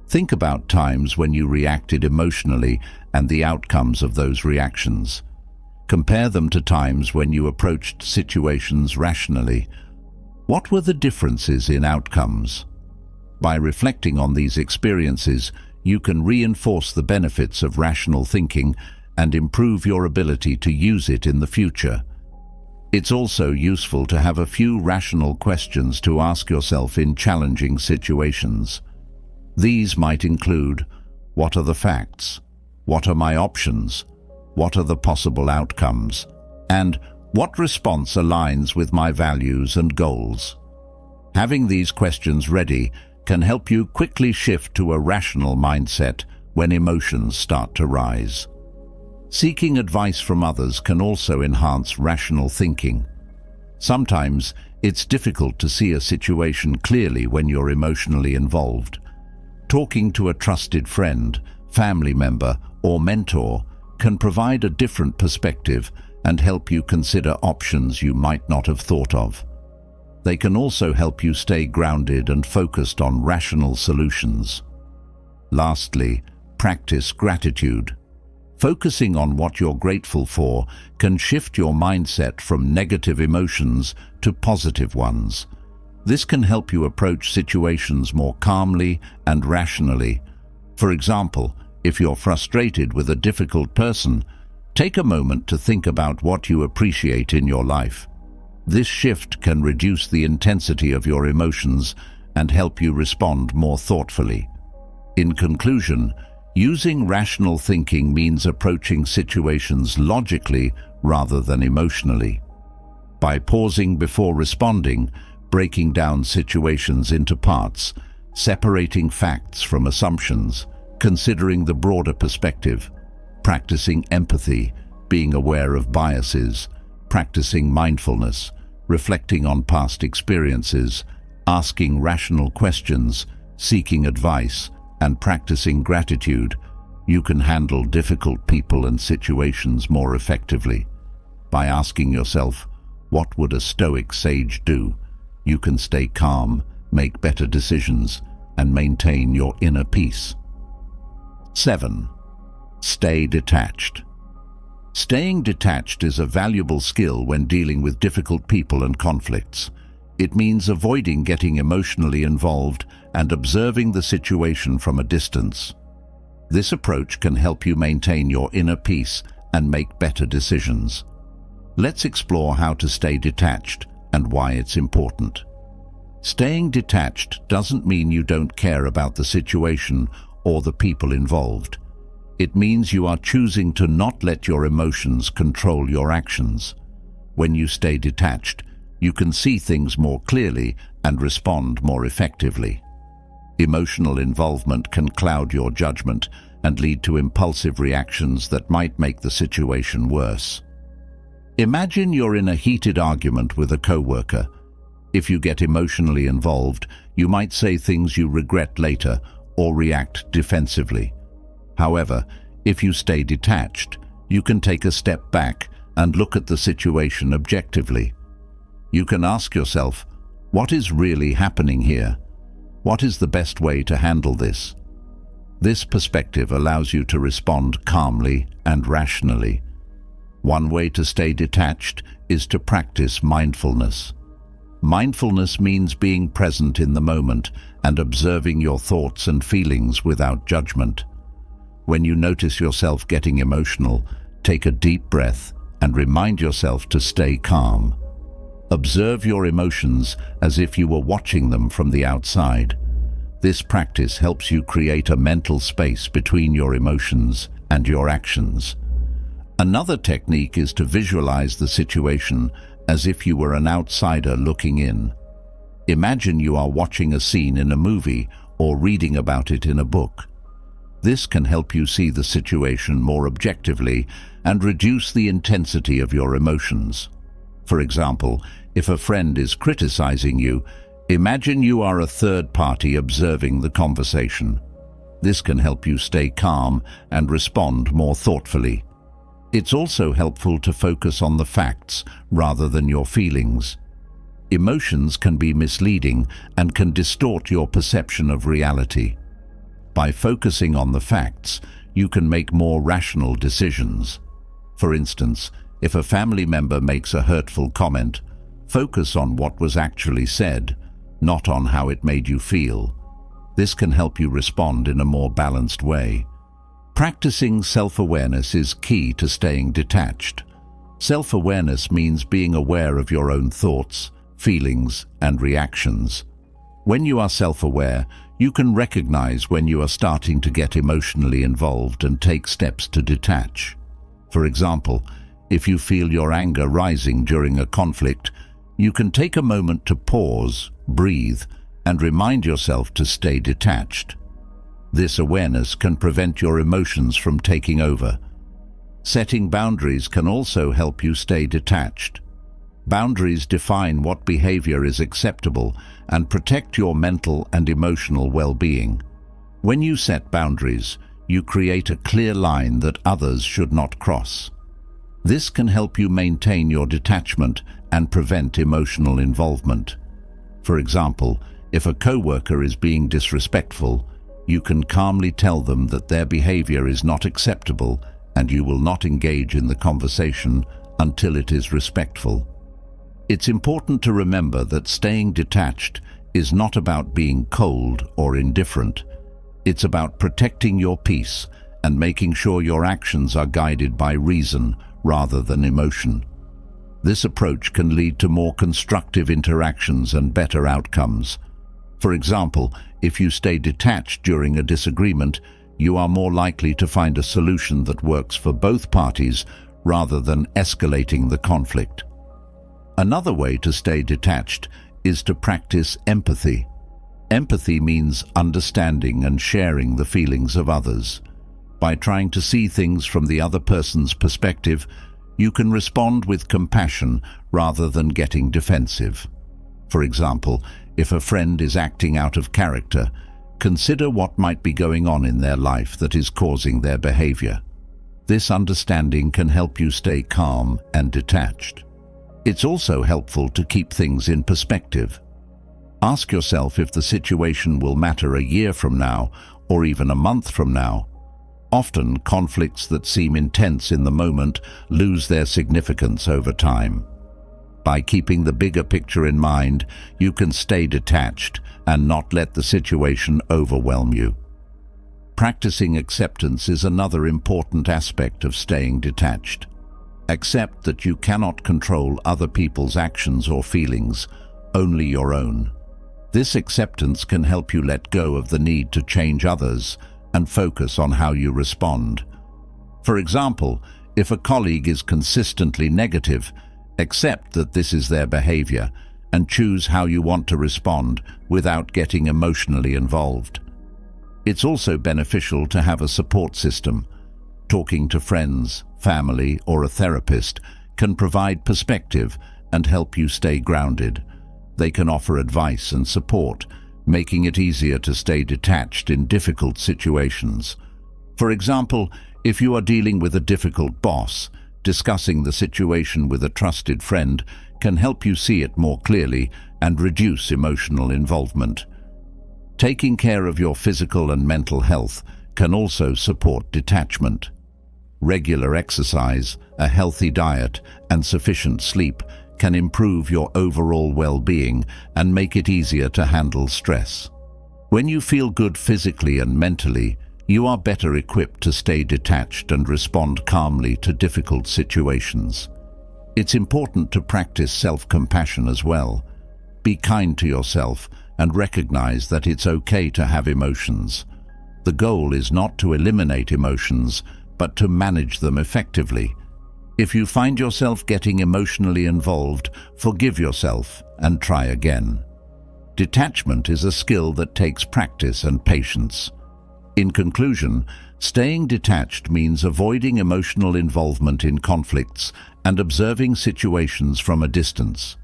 Think about times when you reacted emotionally and the outcomes of those reactions. Compare them to times when you approached situations rationally. What were the differences in outcomes? By reflecting on these experiences, you can reinforce the benefits of rational thinking and improve your ability to use it in the future. It's also useful to have a few rational questions to ask yourself in challenging situations. These might include, what are the facts? What are my options? What are the possible outcomes? And what response aligns with my values and goals? Having these questions ready can help you quickly shift to a rational mindset when emotions start to rise. Seeking advice from others can also enhance rational thinking. Sometimes it's difficult to see a situation clearly when you're emotionally involved. Talking to a trusted friend, family member, or mentor can provide a different perspective and help you consider options you might not have thought of. They can also help you stay grounded and focused on rational solutions. Lastly, practice gratitude. Focusing on what you're grateful for can shift your mindset from negative emotions to positive ones. This can help you approach situations more calmly and rationally. For example, if you're frustrated with a difficult person, take a moment to think about what you appreciate in your life. This shift can reduce the intensity of your emotions and help you respond more thoughtfully. In conclusion, using rational thinking means approaching situations logically rather than emotionally. By pausing before responding, breaking down situations into parts, separating facts from assumptions, considering the broader perspective, practicing empathy, being aware of biases, practicing mindfulness, reflecting on past experiences, asking rational questions, seeking advice, and practicing gratitude, you can handle difficult people and situations more effectively. By asking yourself, what would a Stoic sage do? You can stay calm, make better decisions, and maintain your inner peace. 7. Stay detached. Staying detached is a valuable skill when dealing with difficult people and conflicts. It means avoiding getting emotionally involved and observing the situation from a distance. This approach can help you maintain your inner peace and make better decisions. Let's explore how to stay detached and why it's important. Staying detached doesn't mean you don't care about the situation or the people involved. It means you are choosing to not let your emotions control your actions. When you stay detached, you can see things more clearly and respond more effectively. Emotional involvement can cloud your judgment and lead to impulsive reactions that might make the situation worse. Imagine you're in a heated argument with a coworker. If you get emotionally involved, you might say things you regret later or react defensively. However, if you stay detached, you can take a step back and look at the situation objectively. You can ask yourself, what is really happening here? What is the best way to handle this? This perspective allows you to respond calmly and rationally. One way to stay detached is to practice mindfulness. Mindfulness means being present in the moment and observing your thoughts and feelings without judgment. When you notice yourself getting emotional, take a deep breath and remind yourself to stay calm. Observe your emotions as if you were watching them from the outside. This practice helps you create a mental space between your emotions and your actions. Another technique is to visualize the situation as if you were an outsider looking in. Imagine you are watching a scene in a movie or reading about it in a book. This can help you see the situation more objectively and reduce the intensity of your emotions. For example, if a friend is criticizing you, imagine you are a third party observing the conversation. This can help you stay calm and respond more thoughtfully. It's also helpful to focus on the facts rather than your feelings. Emotions can be misleading and can distort your perception of reality. By focusing on the facts, you can make more rational decisions. For instance, if a family member makes a hurtful comment, focus on what was actually said, not on how it made you feel. This can help you respond in a more balanced way. Practicing self-awareness is key to staying detached. Self-awareness means being aware of your own thoughts, feelings, and reactions. When you are self-aware, you can recognize when you are starting to get emotionally involved and take steps to detach. For example, if you feel your anger rising during a conflict, you can take a moment to pause, breathe, and remind yourself to stay detached. This awareness can prevent your emotions from taking over. Setting boundaries can also help you stay detached. Boundaries define what behavior is acceptable and protect your mental and emotional well-being. When you set boundaries, you create a clear line that others should not cross. This can help you maintain your detachment and prevent emotional involvement. For example, if a coworker is being disrespectful, you can calmly tell them that their behavior is not acceptable and you will not engage in the conversation until it is respectful. It's important to remember that staying detached is not about being cold or indifferent. It's about protecting your peace and making sure your actions are guided by reason rather than emotion. This approach can lead to more constructive interactions and better outcomes. For example, if you stay detached during a disagreement, you are more likely to find a solution that works for both parties rather than escalating the conflict. Another way to stay detached is to practice empathy. Empathy means understanding and sharing the feelings of others. By trying to see things from the other person's perspective, you can respond with compassion rather than getting defensive. For example, if a friend is acting out of character, consider what might be going on in their life that is causing their behavior. This understanding can help you stay calm and detached. It's also helpful to keep things in perspective. Ask yourself if the situation will matter a year from now or even a month from now. Often, conflicts that seem intense in the moment lose their significance over time. By keeping the bigger picture in mind, you can stay detached and not let the situation overwhelm you. Practicing acceptance is another important aspect of staying detached. Accept that you cannot control other people's actions or feelings, only your own. This acceptance can help you let go of the need to change others and focus on how you respond. For example, if a colleague is consistently negative, accept that this is their behavior and choose how you want to respond without getting emotionally involved. It's also beneficial to have a support system. Talking to friends, family, or a therapist can provide perspective and help you stay grounded. They can offer advice and support, making it easier to stay detached in difficult situations. For example, if you are dealing with a difficult boss, discussing the situation with a trusted friend can help you see it more clearly and reduce emotional involvement. Taking care of your physical and mental health can also support detachment. Regular exercise, a healthy diet, and sufficient sleep can improve your overall well-being and make it easier to handle stress. When you feel good physically and mentally, you are better equipped to stay detached and respond calmly to difficult situations. It's important to practice self-compassion as well. Be kind to yourself and recognize that it's okay to have emotions. The goal is not to eliminate emotions, but to manage them effectively. If you find yourself getting emotionally involved, forgive yourself and try again. Detachment is a skill that takes practice and patience. In conclusion, staying detached means avoiding emotional involvement in conflicts and observing situations from a distance.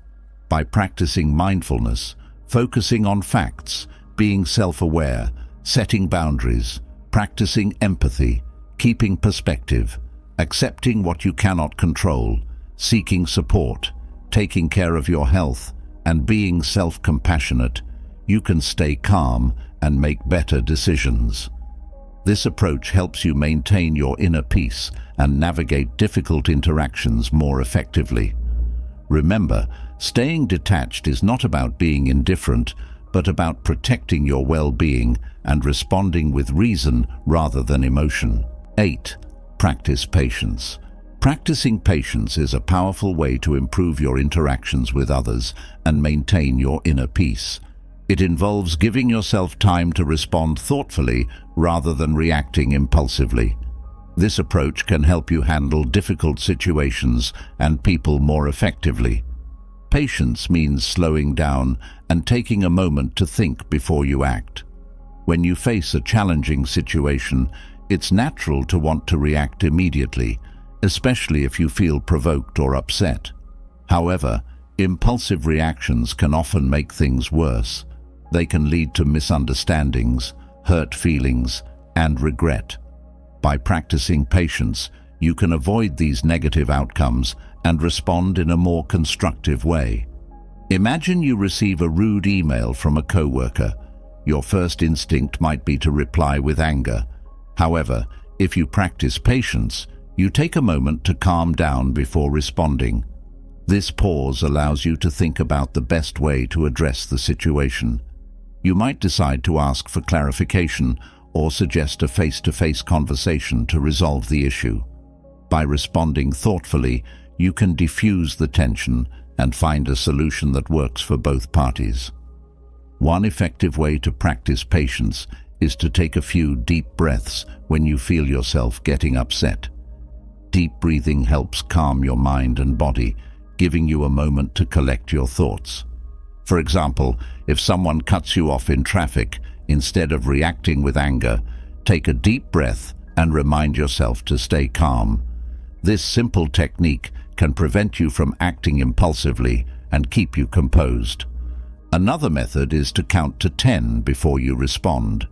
By practicing mindfulness, focusing on facts, being self-aware, setting boundaries, practicing empathy, keeping perspective, accepting what you cannot control, seeking support, taking care of your health, and being self-compassionate, you can stay calm and make better decisions. This approach helps you maintain your inner peace and navigate difficult interactions more effectively. Remember, staying detached is not about being indifferent, but about protecting your well-being and responding with reason rather than emotion. 8. Practice patience. Practicing patience is a powerful way to improve your interactions with others and maintain your inner peace. It involves giving yourself time to respond thoughtfully rather than reacting impulsively. This approach can help you handle difficult situations and people more effectively. Patience means slowing down and taking a moment to think before you act. When you face a challenging situation, it's natural to want to react immediately, especially if you feel provoked or upset. However, impulsive reactions can often make things worse. They can lead to misunderstandings, hurt feelings, and regret. By practicing patience, you can avoid these negative outcomes and respond in a more constructive way. Imagine you receive a rude email from a coworker. Your first instinct might be to reply with anger. However, if you practice patience, you take a moment to calm down before responding. This pause allows you to think about the best way to address the situation. You might decide to ask for clarification or suggest a face-to-face conversation to resolve the issue. By responding thoughtfully, you can diffuse the tension and find a solution that works for both parties. One effective way to practice patience is to take a few deep breaths when you feel yourself getting upset. Deep breathing helps calm your mind and body, giving you a moment to collect your thoughts. For example, if someone cuts you off in traffic, instead of reacting with anger, take a deep breath and remind yourself to stay calm. This simple technique can prevent you from acting impulsively and keep you composed. Another method is to count to 10 before you respond.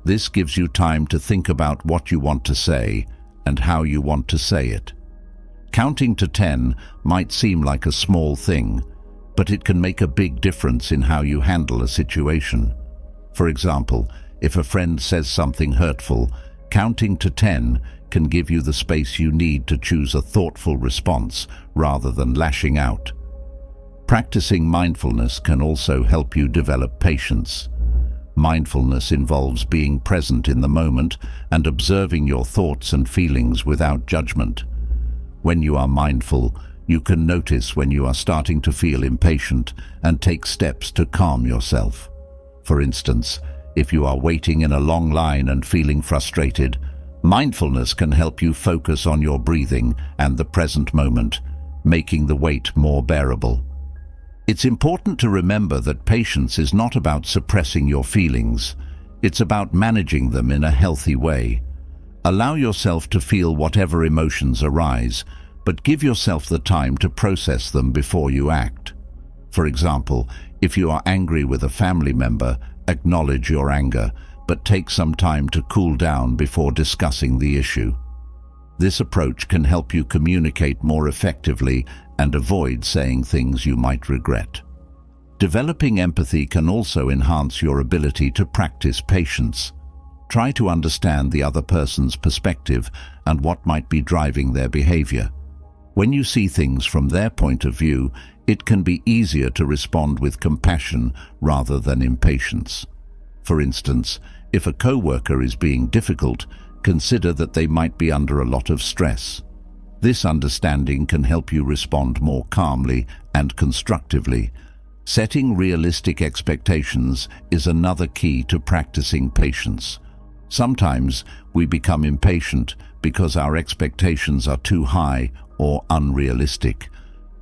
This gives you time to think about what you want to say and how you want to say it. Counting to 10 might seem like a small thing, but it can make a big difference in how you handle a situation. For example, if a friend says something hurtful, counting to 10 can give you the space you need to choose a thoughtful response rather than lashing out. Practicing mindfulness can also help you develop patience. Mindfulness involves being present in the moment and observing your thoughts and feelings without judgment. When you are mindful, you can notice when you are starting to feel impatient and take steps to calm yourself. For instance, if you are waiting in a long line and feeling frustrated, mindfulness can help you focus on your breathing and the present moment, making the wait more bearable. It's important to remember that patience is not about suppressing your feelings. It's about managing them in a healthy way. Allow yourself to feel whatever emotions arise, but give yourself the time to process them before you act. For example, if you are angry with a family member, acknowledge your anger, but take some time to cool down before discussing the issue. This approach can help you communicate more effectively and avoid saying things you might regret. Developing empathy can also enhance your ability to practice patience. Try to understand the other person's perspective and what might be driving their behavior. When you see things from their point of view, it can be easier to respond with compassion rather than impatience. For instance, if a coworker is being difficult, consider that they might be under a lot of stress. This understanding can help you respond more calmly and constructively. Setting realistic expectations is another key to practicing patience. Sometimes we become impatient because our expectations are too high or unrealistic.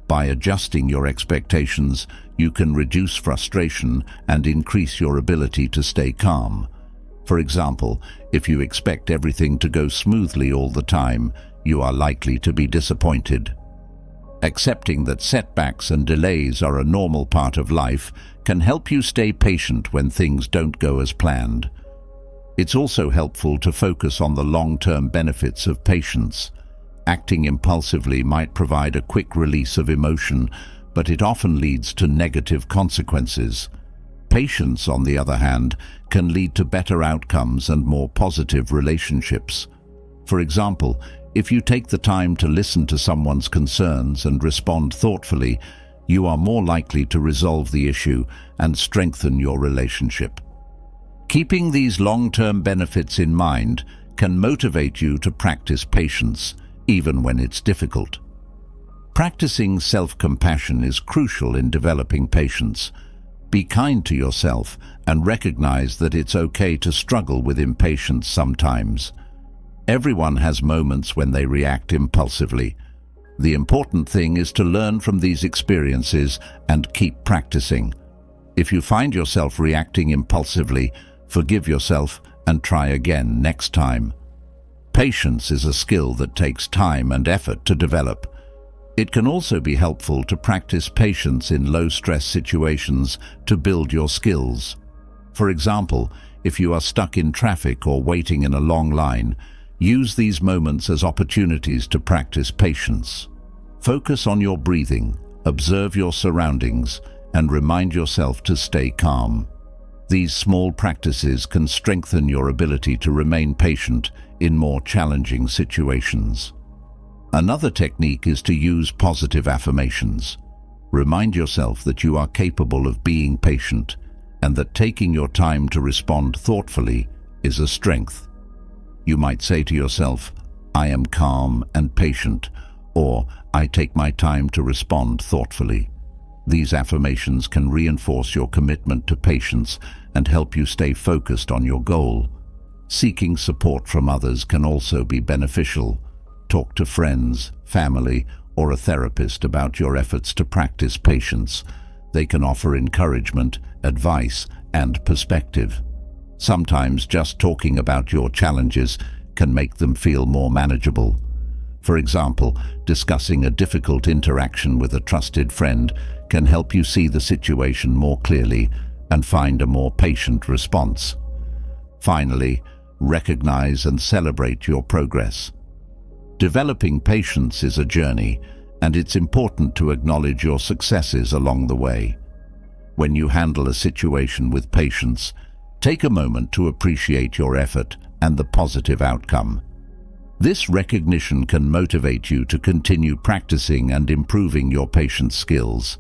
By adjusting your expectations, you can reduce frustration and increase your ability to stay calm. For example, if you expect everything to go smoothly all the time, you are likely to be disappointed. Accepting that setbacks and delays are a normal part of life can help you stay patient when things don't go as planned. It's also helpful to focus on the long-term benefits of patience. Acting impulsively might provide a quick release of emotion, but it often leads to negative consequences. Patience, on the other hand, can lead to better outcomes and more positive relationships. For example, if you take the time to listen to someone's concerns and respond thoughtfully, you are more likely to resolve the issue and strengthen your relationship. Keeping these long-term benefits in mind can motivate you to practice patience, even when it's difficult. Practicing self-compassion is crucial in developing patience. Be kind to yourself and recognize that it's okay to struggle with impatience sometimes. Everyone has moments when they react impulsively. The important thing is to learn from these experiences and keep practicing. If you find yourself reacting impulsively, forgive yourself and try again next time. Patience is a skill that takes time and effort to develop. It can also be helpful to practice patience in low-stress situations to build your skills. For example, if you are stuck in traffic or waiting in a long line, use these moments as opportunities to practice patience. Focus on your breathing, observe your surroundings, and remind yourself to stay calm. These small practices can strengthen your ability to remain patient in more challenging situations. Another technique is to use positive affirmations. Remind yourself that you are capable of being patient and that taking your time to respond thoughtfully is a strength. You might say to yourself, "I am calm and patient," or "I take my time to respond thoughtfully." These affirmations can reinforce your commitment to patience and help you stay focused on your goal. Seeking support from others can also be beneficial. Talk to friends, family, or a therapist about your efforts to practice patience. They can offer encouragement, advice, and perspective. Sometimes just talking about your challenges can make them feel more manageable. For example, discussing a difficult interaction with a trusted friend can help you see the situation more clearly and find a more patient response. Finally, recognize and celebrate your progress. Developing patience is a journey, and it's important to acknowledge your successes along the way. When you handle a situation with patience, take a moment to appreciate your effort and the positive outcome. This recognition can motivate you to continue practicing and improving your patience skills.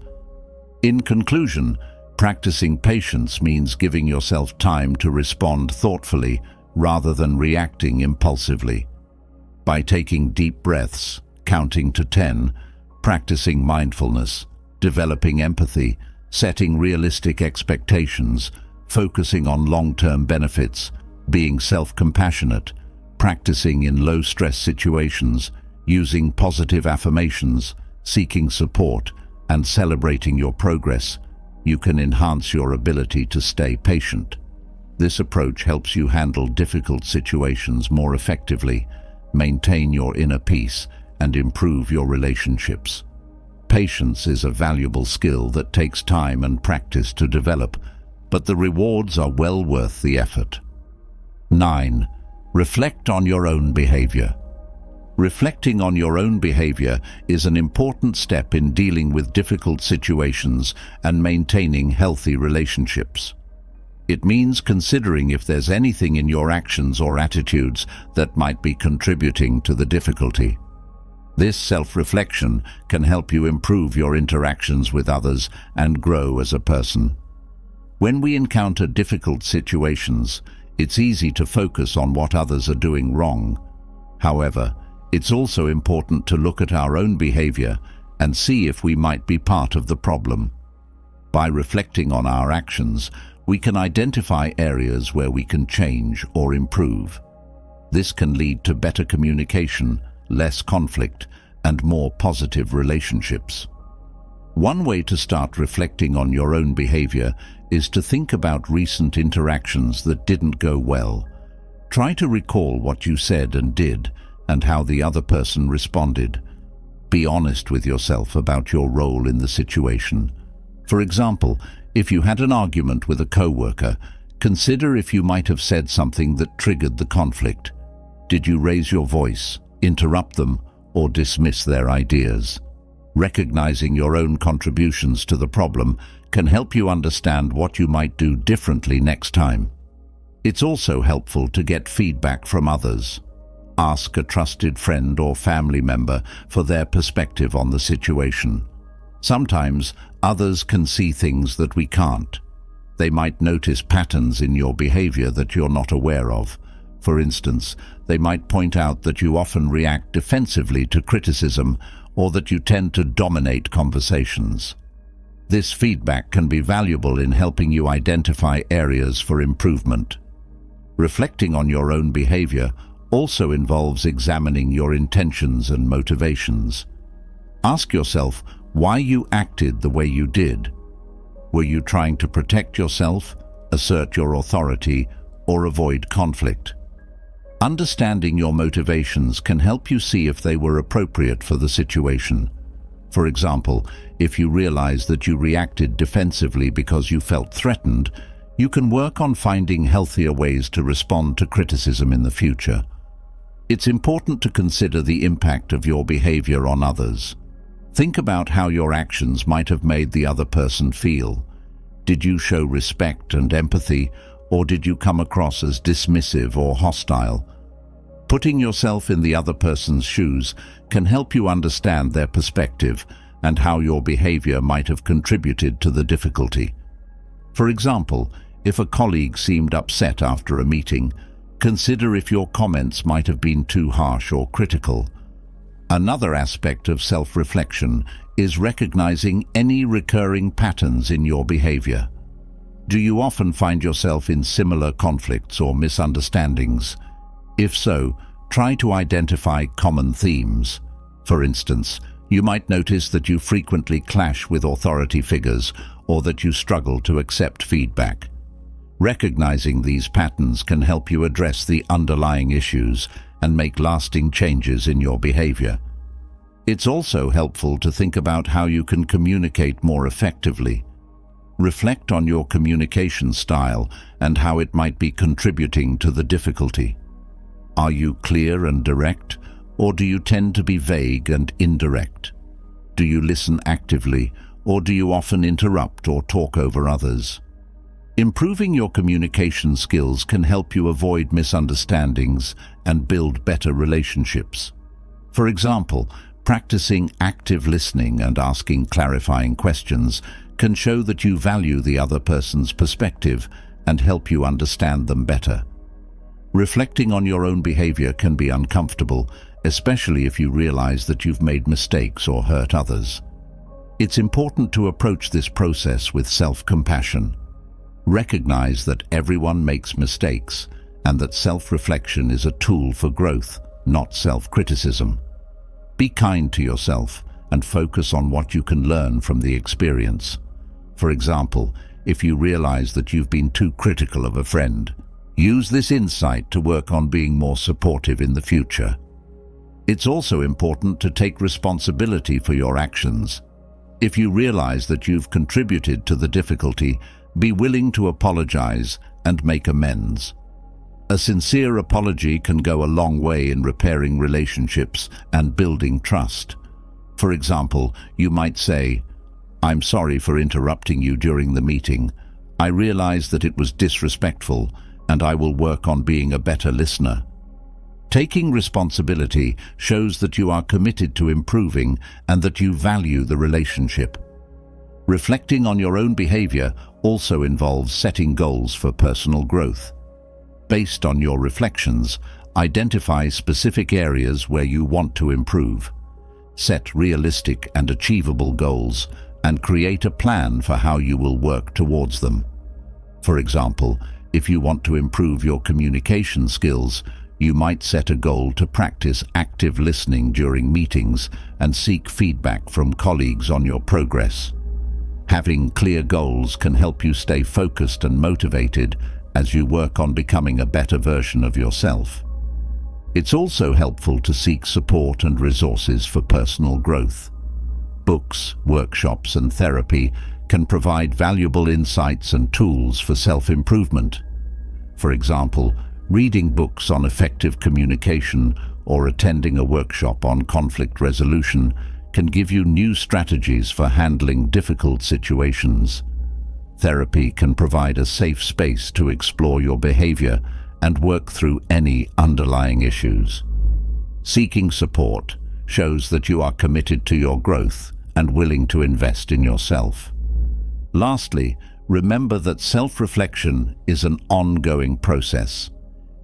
In conclusion, practicing patience means giving yourself time to respond thoughtfully rather than reacting impulsively. By taking deep breaths, counting to 10, practicing mindfulness, developing empathy, setting realistic expectations, focusing on long-term benefits, being self-compassionate, practicing in low-stress situations, using positive affirmations, seeking support, and celebrating your progress, you can enhance your ability to stay patient. This approach helps you handle difficult situations more effectively, maintain your inner peace, and improve your relationships. Patience is a valuable skill that takes time and practice to develop, but the rewards are well worth the effort. 9. Reflect on your own behavior. Reflecting on your own behavior is an important step in dealing with difficult situations and maintaining healthy relationships. It means considering if there's anything in your actions or attitudes that might be contributing to the difficulty. This self-reflection can help you improve your interactions with others and grow as a person. When we encounter difficult situations, it's easy to focus on what others are doing wrong. However, it's also important to look at our own behavior and see if we might be part of the problem. By reflecting on our actions, we can identify areas where we can change or improve. This can lead to better communication, less conflict, and more positive relationships. One way to start reflecting on your own behavior is to think about recent interactions that didn't go well. Try to recall what you said and did, and how the other person responded. Be honest with yourself about your role in the situation. For example, if you had an argument with a coworker, consider if you might have said something that triggered the conflict. Did you raise your voice, interrupt them, or dismiss their ideas? Recognizing your own contributions to the problem can help you understand what you might do differently next time. It's also helpful to get feedback from others. Ask a trusted friend or family member for their perspective on the situation. Sometimes others can see things that we can't. They might notice patterns in your behavior that you're not aware of. For instance, they might point out that you often react defensively to criticism or that you tend to dominate conversations. This feedback can be valuable in helping you identify areas for improvement. Reflecting on your own behavior also involves examining your intentions and motivations. Ask yourself why you acted the way you did. Were you trying to protect yourself, assert your authority, or avoid conflict? Understanding your motivations can help you see if they were appropriate for the situation. For example, if you realize that you reacted defensively because you felt threatened, you can work on finding healthier ways to respond to criticism in the future. It's important to consider the impact of your behavior on others. Think about how your actions might have made the other person feel. Did you show respect and empathy, or did you come across as dismissive or hostile? Putting yourself in the other person's shoes can help you understand their perspective and how your behavior might have contributed to the difficulty. For example, if a colleague seemed upset after a meeting, consider if your comments might have been too harsh or critical. Another aspect of self-reflection is recognizing any recurring patterns in your behavior. Do you often find yourself in similar conflicts or misunderstandings? If so, try to identify common themes. For instance, you might notice that you frequently clash with authority figures or that you struggle to accept feedback. Recognizing these patterns can help you address the underlying issues and make lasting changes in your behavior. It's also helpful to think about how you can communicate more effectively. Reflect on your communication style and how it might be contributing to the difficulty. Are you clear and direct, or do you tend to be vague and indirect? Do you listen actively, or do you often interrupt or talk over others? Improving your communication skills can help you avoid misunderstandings and build better relationships. For example, practicing active listening and asking clarifying questions can show that you value the other person's perspective and help you understand them better. Reflecting on your own behavior can be uncomfortable, especially if you realize that you've made mistakes or hurt others. It's important to approach this process with self-compassion. Recognize that everyone makes mistakes and that self-reflection is a tool for growth, not self-criticism. Be kind to yourself and focus on what you can learn from the experience. For example, if you realize that you've been too critical of a friend, use this insight to work on being more supportive in the future. It's also important to take responsibility for your actions. If you realize that you've contributed to the difficulty, be willing to apologize and make amends. A sincere apology can go a long way in repairing relationships and building trust. For example, you might say, "I'm sorry for interrupting you during the meeting. I realize that it was disrespectful, and I will work on being a better listener." Taking responsibility shows that you are committed to improving and that you value the relationship. Reflecting on your own behavior also involves setting goals for personal growth. Based on your reflections, identify specific areas where you want to improve. Set realistic and achievable goals and create a plan for how you will work towards them. For example, if you want to improve your communication skills, you might set a goal to practice active listening during meetings and seek feedback from colleagues on your progress. Having clear goals can help you stay focused and motivated as you work on becoming a better version of yourself. It's also helpful to seek support and resources for personal growth. Books, workshops, and therapy can provide valuable insights and tools for self-improvement. For example, reading books on effective communication or attending a workshop on conflict resolution can give you new strategies for handling difficult situations. Therapy can provide a safe space to explore your behavior and work through any underlying issues. Seeking support shows that you are committed to your growth and willing to invest in yourself. Lastly, remember that self-reflection is an ongoing process.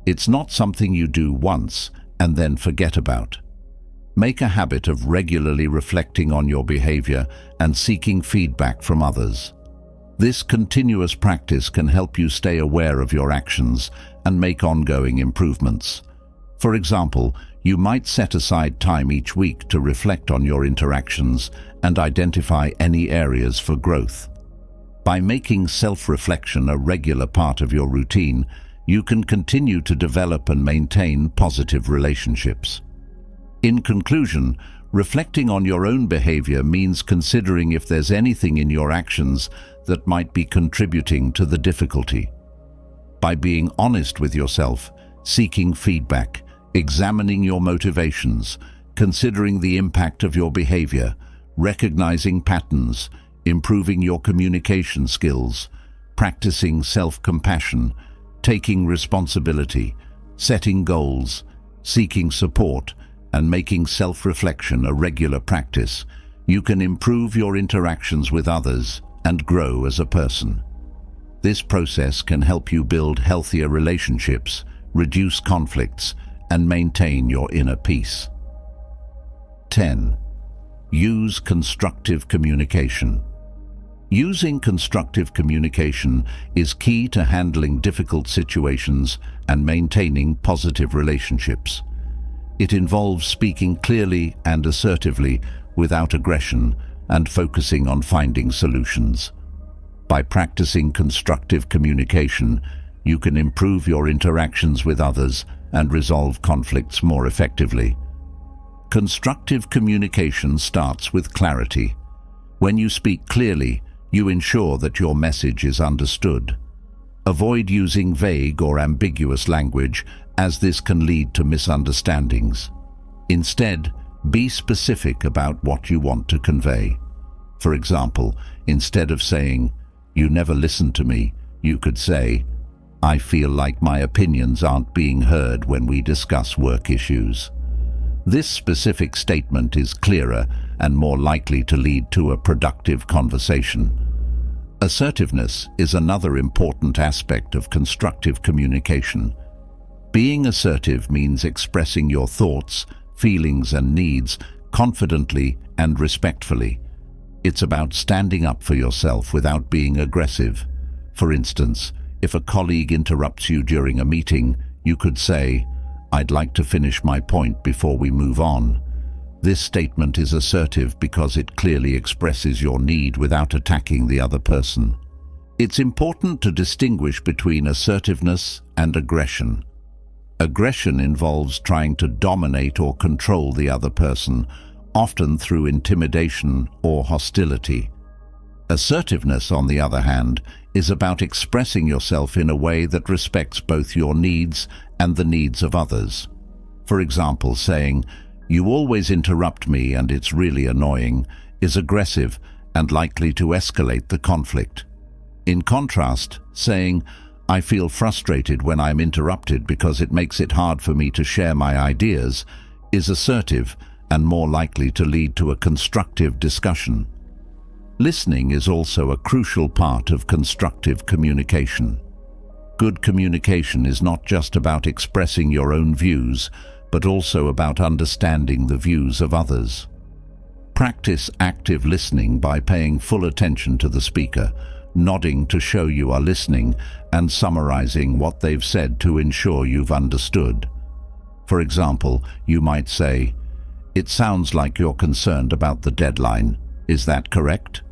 It's not something you do once and then forget about. Make a habit of regularly reflecting on your behavior and seeking feedback from others. This continuous practice can help you stay aware of your actions and make ongoing improvements. For example, You might set aside time each week to reflect on your interactions and identify any areas for growth. By making self-reflection a regular part of your routine, you can continue to develop and maintain positive relationships. In conclusion, reflecting on your own behavior means considering if there's anything in your actions that might be contributing to the difficulty. By being honest with yourself, seeking feedback, examining your motivations, considering the impact of your behavior, recognizing patterns, improving your communication skills, practicing self-compassion, taking responsibility, setting goals, seeking support, and making self-reflection a regular practice, you can improve your interactions with others and grow as a person. This process can help you build healthier relationships, reduce conflicts, and maintain your inner peace. 10. Use constructive communication. Using constructive communication is key to handling difficult situations and maintaining positive relationships. It involves speaking clearly and assertively without aggression and focusing on finding solutions. By practicing constructive communication, you can improve your interactions with others and resolve conflicts more effectively. Constructive communication starts with clarity. When you speak clearly, you ensure that your message is understood. Avoid using vague or ambiguous language, as this can lead to misunderstandings. Instead, be specific about what you want to convey. For example, instead of saying, "You never listen to me," you could say, "I feel like my opinions aren't being heard when we discuss work issues." This specific statement is clearer and more likely to lead to a productive conversation. Assertiveness is another important aspect of constructive communication. Being assertive means expressing your thoughts, feelings, and needs confidently and respectfully. It's about standing up for yourself without being aggressive. For instance, if a colleague interrupts you during a meeting, you could say, "I'd like to finish my point before we move on." This statement is assertive because it clearly expresses your need without attacking the other person. It's important to distinguish between assertiveness and aggression. Aggression involves trying to dominate or control the other person, often through intimidation or hostility. Assertiveness, on the other hand, is about expressing yourself in a way that respects both your needs and the needs of others. For example, saying, "You always interrupt me and it's really annoying," is aggressive and likely to escalate the conflict. In contrast, saying, "I feel frustrated when I'm interrupted because it makes it hard for me to share my ideas," is assertive and more likely to lead to a constructive discussion. Listening is also a crucial part of constructive communication. Good communication is not just about expressing your own views, but also about understanding the views of others. Practice active listening by paying full attention to the speaker, nodding to show you are listening, and summarizing what they've said to ensure you've understood. For example, you might say, "It sounds like you're concerned about the deadline. Is that correct?"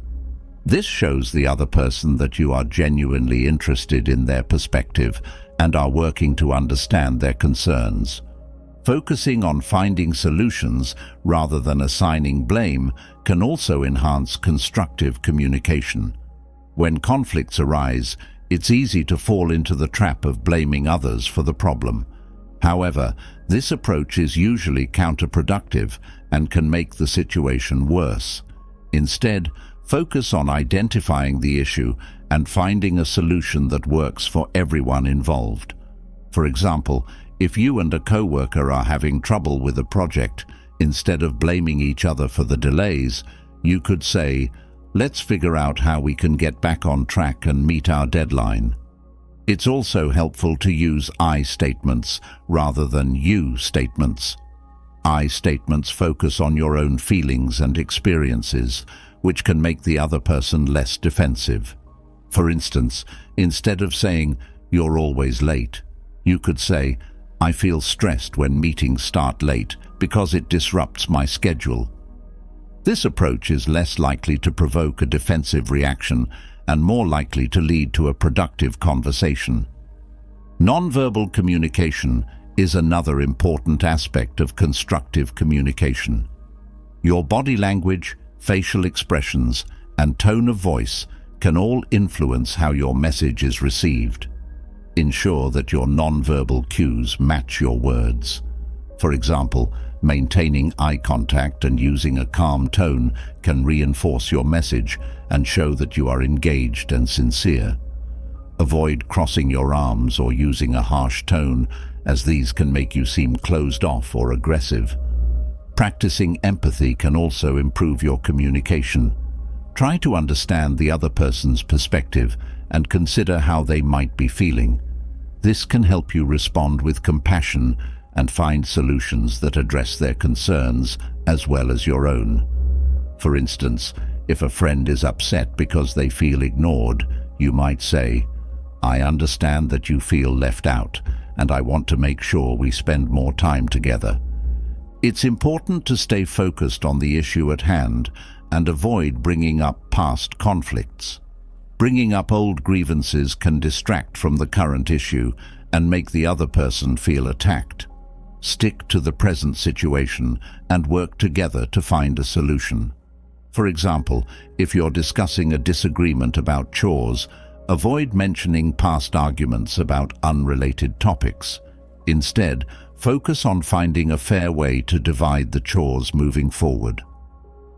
This shows the other person that you are genuinely interested in their perspective and are working to understand their concerns. Focusing on finding solutions rather than assigning blame can also enhance constructive communication. When conflicts arise, it's easy to fall into the trap of blaming others for the problem. However, this approach is usually counterproductive and can make the situation worse. Instead, focus on identifying the issue and finding a solution that works for everyone involved. For example, if you and a coworker are having trouble with a project, instead of blaming each other for the delays, you could say, "Let's figure out how we can get back on track and meet our deadline." It's also helpful to use I statements rather than you statements. I statements focus on your own feelings and experiences, which can make the other person less defensive. For instance, instead of saying, "You're always late," you could say, I feel stressed when meetings start late because it disrupts my schedule. This approach is less likely to provoke a defensive reaction and more likely to lead to a productive conversation. Nonverbal communication is another important aspect of constructive communication. Your body language, facial expressions, and tone of voice can all influence how your message is received. Ensure that your nonverbal cues match your words. For example, maintaining eye contact and using a calm tone can reinforce your message and show that you are engaged and sincere. Avoid crossing your arms or using a harsh tone, as these can make you seem closed off or aggressive. Practicing empathy can also improve your communication. Try to understand the other person's perspective and consider how they might be feeling. This can help you respond with compassion and find solutions that address their concerns as well as your own. For instance, if a friend is upset because they feel ignored, you might say, "I understand that you feel left out, and I want to make sure we spend more time together." It's important to stay focused on the issue at hand and avoid bringing up past conflicts. Bringing up old grievances can distract from the current issue and make the other person feel attacked. Stick to the present situation and work together to find a solution. For example, if you're discussing a disagreement about chores, avoid mentioning past arguments about unrelated topics. Instead, focus on finding a fair way to divide the chores moving forward.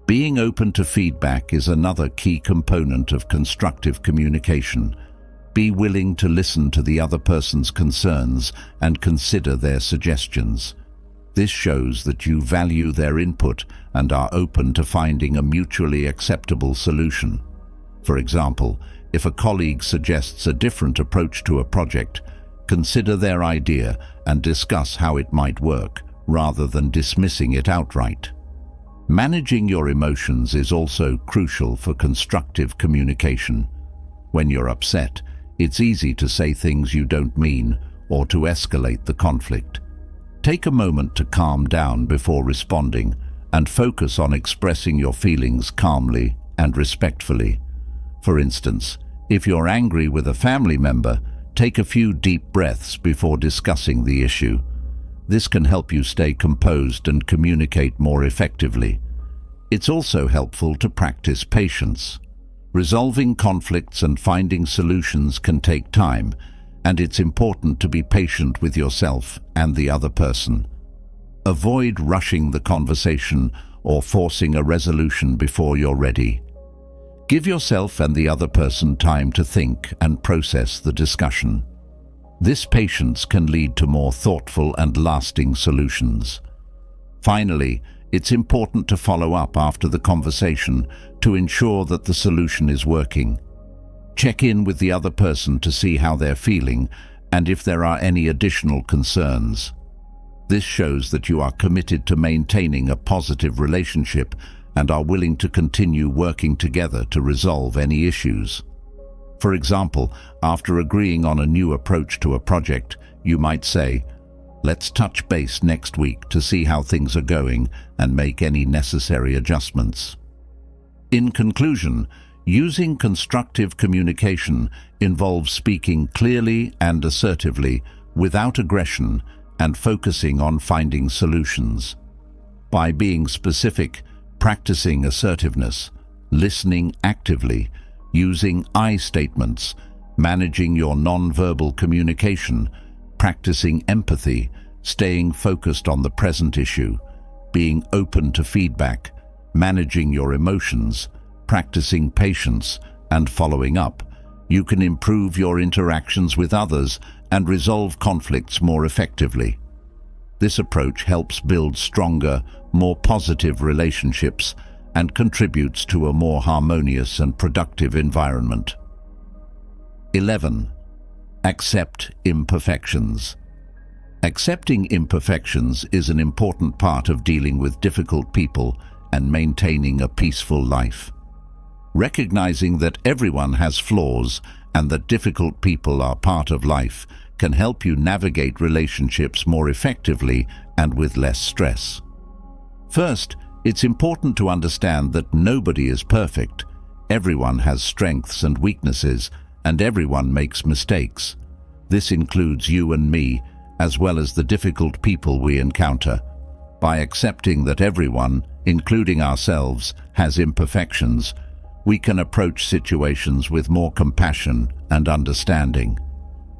Being open to feedback is another key component of constructive communication. Be willing to listen to the other person's concerns and consider their suggestions. This shows that you value their input and are open to finding a mutually acceptable solution. For example, if a colleague suggests a different approach to a project, consider their idea and discuss how it might work, rather than dismissing it outright. Managing your emotions is also crucial for constructive communication. When you're upset, it's easy to say things you don't mean or to escalate the conflict. Take a moment to calm down before responding and focus on expressing your feelings calmly and respectfully. For instance, if you're angry with a family member, take a few deep breaths before discussing the issue. This can help you stay composed and communicate more effectively. It's also helpful to practice patience. Resolving conflicts and finding solutions can take time, and it's important to be patient with yourself and the other person. Avoid rushing the conversation or forcing a resolution before you're ready. Give yourself and the other person time to think and process the discussion. This patience can lead to more thoughtful and lasting solutions. Finally, it's important to follow up after the conversation to ensure that the solution is working. Check in with the other person to see how they're feeling and if there are any additional concerns. This shows that you are committed to maintaining a positive relationship and are willing to continue working together to resolve any issues. For example, after agreeing on a new approach to a project, you might say, "Let's touch base next week to see how things are going and make any necessary adjustments." In conclusion, using constructive communication involves speaking clearly and assertively without aggression and focusing on finding solutions. By being specific, practicing assertiveness, listening actively, using I statements, managing your nonverbal communication, practicing empathy, staying focused on the present issue, being open to feedback, managing your emotions, practicing patience, and following up, you can improve your interactions with others and resolve conflicts more effectively. This approach helps build stronger, more positive relationships and contributes to a more harmonious and productive environment. 11. Accept imperfections. Accepting imperfections is an important part of dealing with difficult people and maintaining a peaceful life. Recognizing that everyone has flaws and that difficult people are part of life can help you navigate relationships more effectively and with less stress. First, it's important to understand that nobody is perfect. Everyone has strengths and weaknesses, and everyone makes mistakes. This includes you and me, as well as the difficult people we encounter. By accepting that everyone, including ourselves, has imperfections, we can approach situations with more compassion and understanding.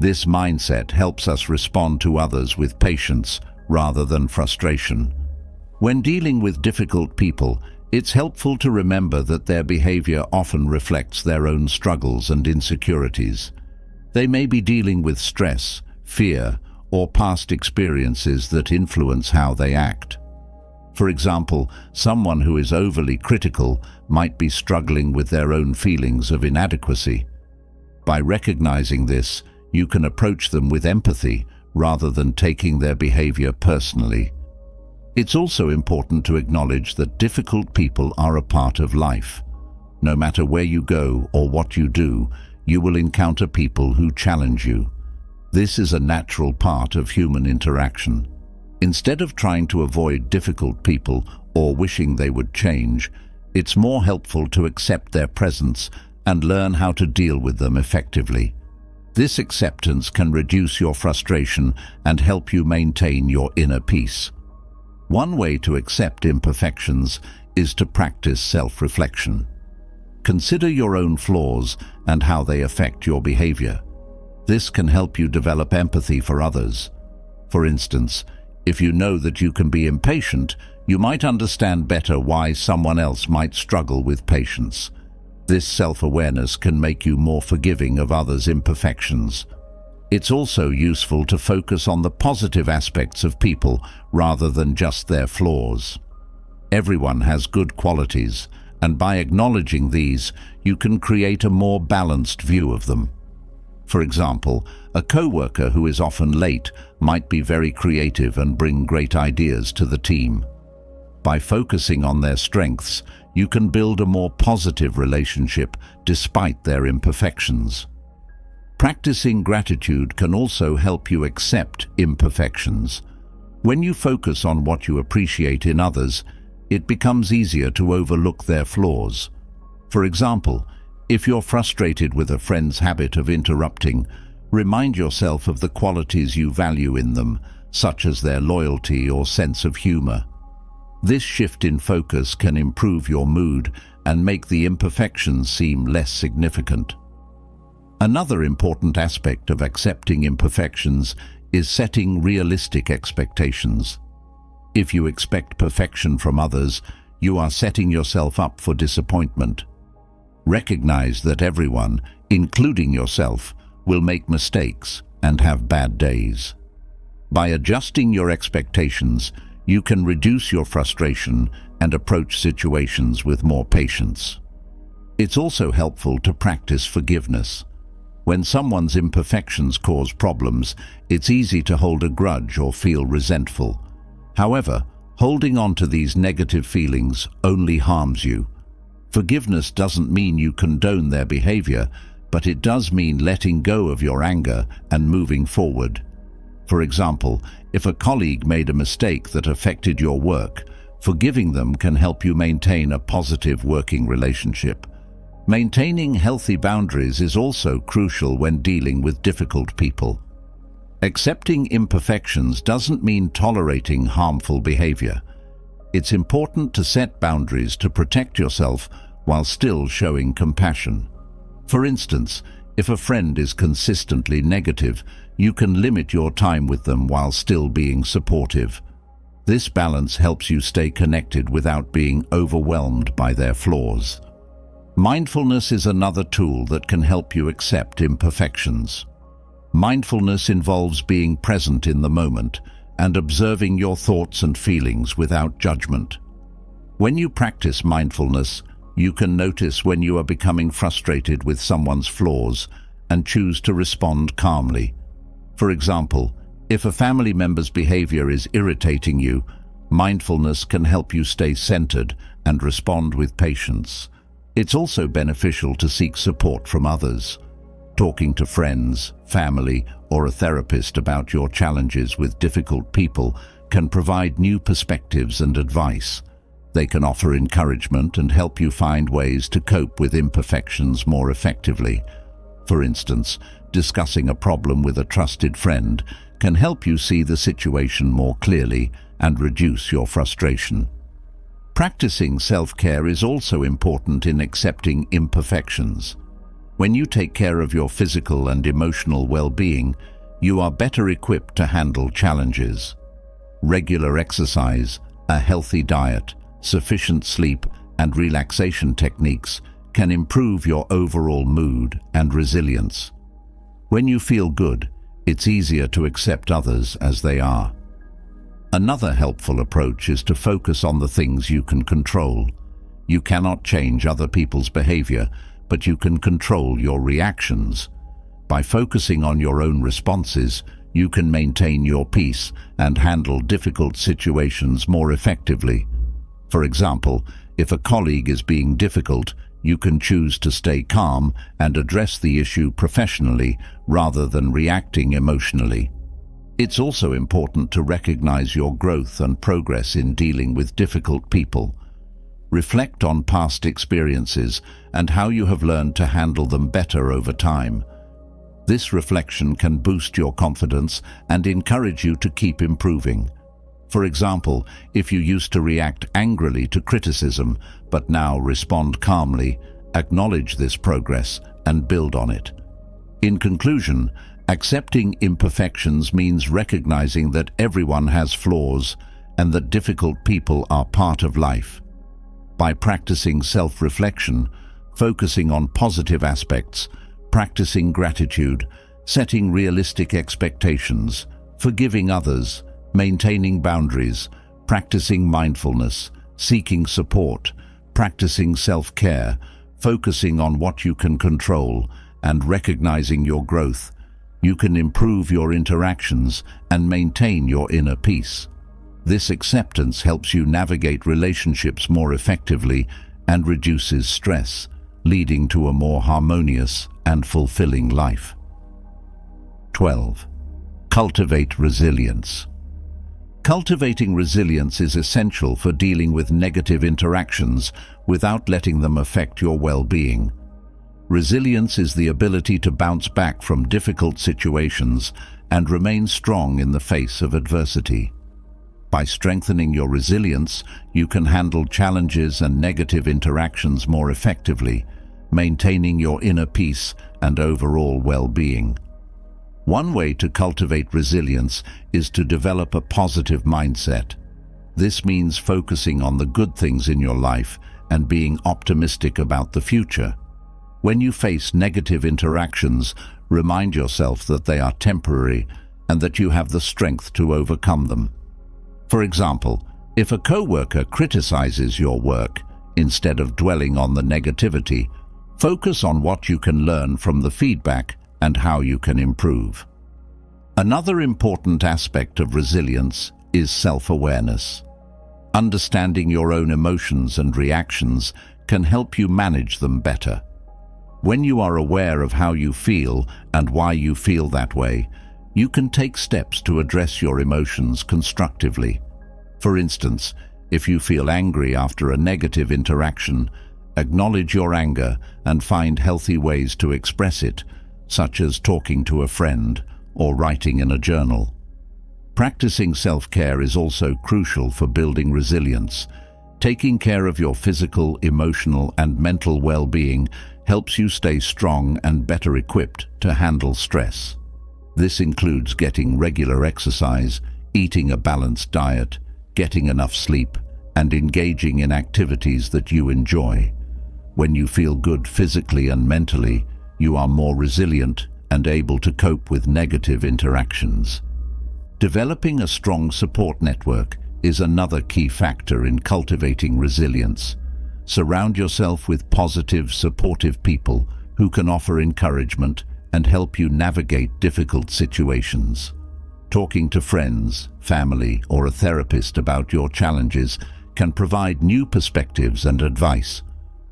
This mindset helps us respond to others with patience rather than frustration. When dealing with difficult people, it's helpful to remember that their behavior often reflects their own struggles and insecurities. They may be dealing with stress, fear, or past experiences that influence how they act. For example, someone who is overly critical might be struggling with their own feelings of inadequacy. By recognizing this, you can approach them with empathy rather than taking their behavior personally. It's also important to acknowledge that difficult people are a part of life. No matter where you go or what you do, you will encounter people who challenge you. This is a natural part of human interaction. Instead of trying to avoid difficult people or wishing they would change, it's more helpful to accept their presence and learn how to deal with them effectively. This acceptance can reduce your frustration and help you maintain your inner peace. One way to accept imperfections is to practice self-reflection. Consider your own flaws and how they affect your behavior. This can help you develop empathy for others. For instance, if you know that you can be impatient, you might understand better why someone else might struggle with patience. This self-awareness can make you more forgiving of others' imperfections. It's also useful to focus on the positive aspects of people rather than just their flaws. Everyone has good qualities, and by acknowledging these, you can create a more balanced view of them. For example, a coworker who is often late might be very creative and bring great ideas to the team. By focusing on their strengths, you can build a more positive relationship despite their imperfections. Practicing gratitude can also help you accept imperfections. When you focus on what you appreciate in others, it becomes easier to overlook their flaws. For example, if you're frustrated with a friend's habit of interrupting, remind yourself of the qualities you value in them, such as their loyalty or sense of humor. This shift in focus can improve your mood and make the imperfections seem less significant. Another important aspect of accepting imperfections is setting realistic expectations. If you expect perfection from others, you are setting yourself up for disappointment. Recognize that everyone, including yourself, will make mistakes and have bad days. By adjusting your expectations, you can reduce your frustration and approach situations with more patience. It's also helpful to practice forgiveness. When someone's imperfections cause problems, it's easy to hold a grudge or feel resentful. However, holding on to these negative feelings only harms you. Forgiveness doesn't mean you condone their behavior, but it does mean letting go of your anger and moving forward. For example, if a colleague made a mistake that affected your work, forgiving them can help you maintain a positive working relationship. Maintaining healthy boundaries is also crucial when dealing with difficult people. Accepting imperfections doesn't mean tolerating harmful behavior. It's important to set boundaries to protect yourself while still showing compassion. For instance, if a friend is consistently negative, you can limit your time with them while still being supportive. This balance helps you stay connected without being overwhelmed by their flaws. Mindfulness is another tool that can help you accept imperfections. Mindfulness involves being present in the moment and observing your thoughts and feelings without judgment. When you practice mindfulness, you can notice when you are becoming frustrated with someone's flaws and choose to respond calmly. For example, if a family member's behavior is irritating you, mindfulness can help you stay centered and respond with patience. It's also beneficial to seek support from others. Talking to friends, family, or a therapist about your challenges with difficult people can provide new perspectives and advice. They can offer encouragement and help you find ways to cope with imperfections more effectively. For instance, discussing a problem with a trusted friend can help you see the situation more clearly and reduce your frustration. Practicing self-care is also important in accepting imperfections. When you take care of your physical and emotional well-being, you are better equipped to handle challenges. Regular exercise, a healthy diet, sufficient sleep, and relaxation techniques can improve your overall mood and resilience. When you feel good, it's easier to accept others as they are. Another helpful approach is to focus on the things you can control. You cannot change other people's behavior, but you can control your reactions. By focusing on your own responses, you can maintain your peace and handle difficult situations more effectively. For example, if a colleague is being difficult, you can choose to stay calm and address the issue professionally rather than reacting emotionally. It's also important to recognize your growth and progress in dealing with difficult people. Reflect on past experiences and how you have learned to handle them better over time. This reflection can boost your confidence and encourage you to keep improving. For example, if you used to react angrily to criticism but now respond calmly, acknowledge this progress and build on it. In conclusion, accepting imperfections means recognizing that everyone has flaws and that difficult people are part of life. By practicing self-reflection, focusing on positive aspects, practicing gratitude, setting realistic expectations, forgiving others, maintaining boundaries, practicing mindfulness, seeking support, practicing self-care, focusing on what you can control, and recognizing your growth, you can improve your interactions and maintain your inner peace. This acceptance helps you navigate relationships more effectively and reduces stress, leading to a more harmonious and fulfilling life. 12. Cultivate resilience. Cultivating resilience is essential for dealing with negative interactions without letting them affect your well-being. Resilience is the ability to bounce back from difficult situations and remain strong in the face of adversity. By strengthening your resilience, you can handle challenges and negative interactions more effectively, maintaining your inner peace and overall well-being. One way to cultivate resilience is to develop a positive mindset. This means focusing on the good things in your life and being optimistic about the future. When you face negative interactions, remind yourself that they are temporary and that you have the strength to overcome them. For example, if a coworker criticizes your work, instead of dwelling on the negativity, focus on what you can learn from the feedback and how you can improve. Another important aspect of resilience is self-awareness. Understanding your own emotions and reactions can help you manage them better. When you are aware of how you feel and why you feel that way, you can take steps to address your emotions constructively. For instance, if you feel angry after a negative interaction, acknowledge your anger and find healthy ways to express it, such as talking to a friend or writing in a journal. Practicing self-care is also crucial for building resilience. Taking care of your physical, emotional, and mental well-being helps you stay strong and better equipped to handle stress. This includes getting regular exercise, eating a balanced diet, getting enough sleep, and engaging in activities that you enjoy. When you feel good physically and mentally, you are more resilient and able to cope with negative interactions. Developing a strong support network is another key factor in cultivating resilience. Surround yourself with positive, supportive people who can offer encouragement and help you navigate difficult situations. Talking to friends, family, or a therapist about your challenges can provide new perspectives and advice.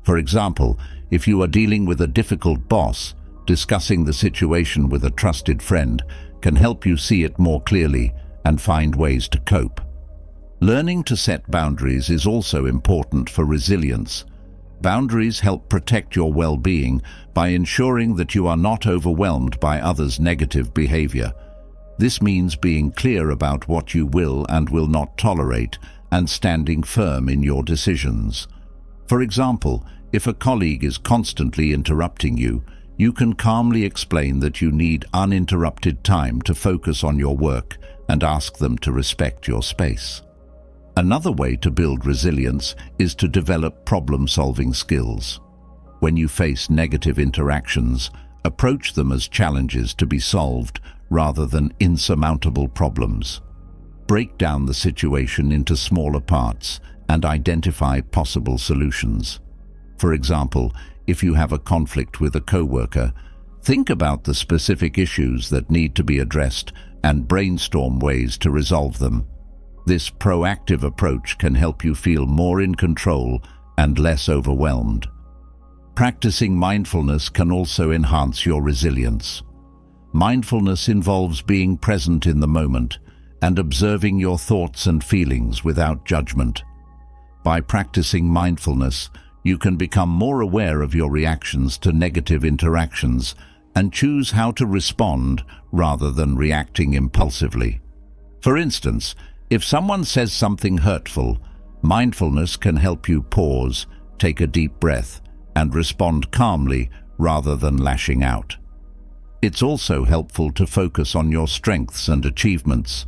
For example, if you are dealing with a difficult boss, Discussing the situation with a trusted friend can help you see it more clearly and find ways to cope. Learning to set boundaries is also important for resilience. Boundaries help protect your well-being by ensuring that you are not overwhelmed by others' negative behavior. This means being clear about what you will and will not tolerate and standing firm in your decisions. For example, if a colleague is constantly interrupting you, you can calmly explain that you need uninterrupted time to focus on your work and ask them to respect your space. Another way to build resilience is to develop problem-solving skills. When you face negative interactions, approach them as challenges to be solved rather than insurmountable problems. Break down the situation into smaller parts and identify possible solutions. For example, if you have a conflict with a coworker, think about the specific issues that need to be addressed and brainstorm ways to resolve them. This proactive approach can help you feel more in control and less overwhelmed. Practicing mindfulness can also enhance your resilience. Mindfulness involves being present in the moment and observing your thoughts and feelings without judgment. By practicing mindfulness, you can become more aware of your reactions to negative interactions and choose how to respond rather than reacting impulsively. For instance, if someone says something hurtful, mindfulness can help you pause, take a deep breath, and respond calmly rather than lashing out. It's also helpful to focus on your strengths and achievements.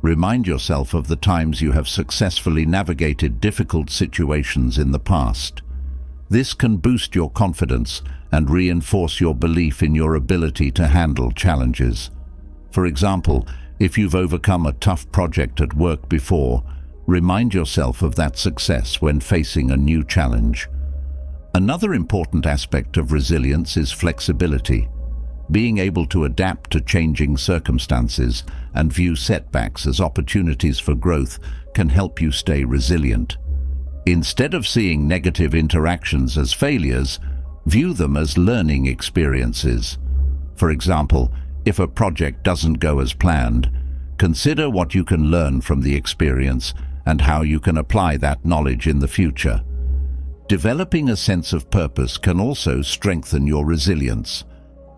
Remind yourself of the times you have successfully navigated difficult situations in the past. This can boost your confidence and reinforce your belief in your ability to handle challenges. For example, if you've overcome a tough project at work before, remind yourself of that success when facing a new challenge. Another important aspect of resilience is flexibility. Being able to adapt to changing circumstances and view setbacks as opportunities for growth can help you stay resilient. Instead of seeing negative interactions as failures, view them as learning experiences. For example, if a project doesn't go as planned, consider what you can learn from the experience and how you can apply that knowledge in the future. Developing a sense of purpose can also strengthen your resilience.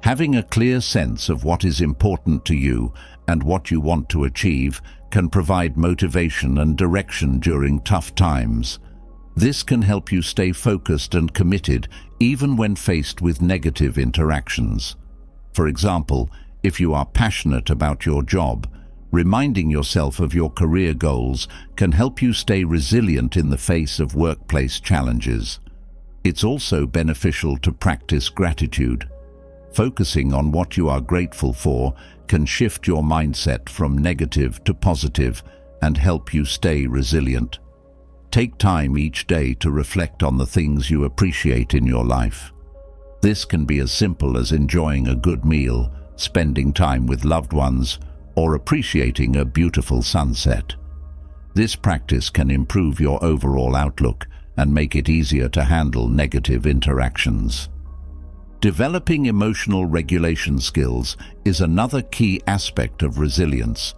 Having a clear sense of what is important to you and what you want to achieve can provide motivation and direction during tough times. This can help you stay focused and committed even when faced with negative interactions. For example, if you are passionate about your job, reminding yourself of your career goals can help you stay resilient in the face of workplace challenges. It's also beneficial to practice gratitude. Focusing on what you are grateful for can shift your mindset from negative to positive and help you stay resilient. Take time each day to reflect on the things you appreciate in your life. This can be as simple as enjoying a good meal, spending time with loved ones, or appreciating a beautiful sunset. This practice can improve your overall outlook and make it easier to handle negative interactions. Developing emotional regulation skills is another key aspect of resilience.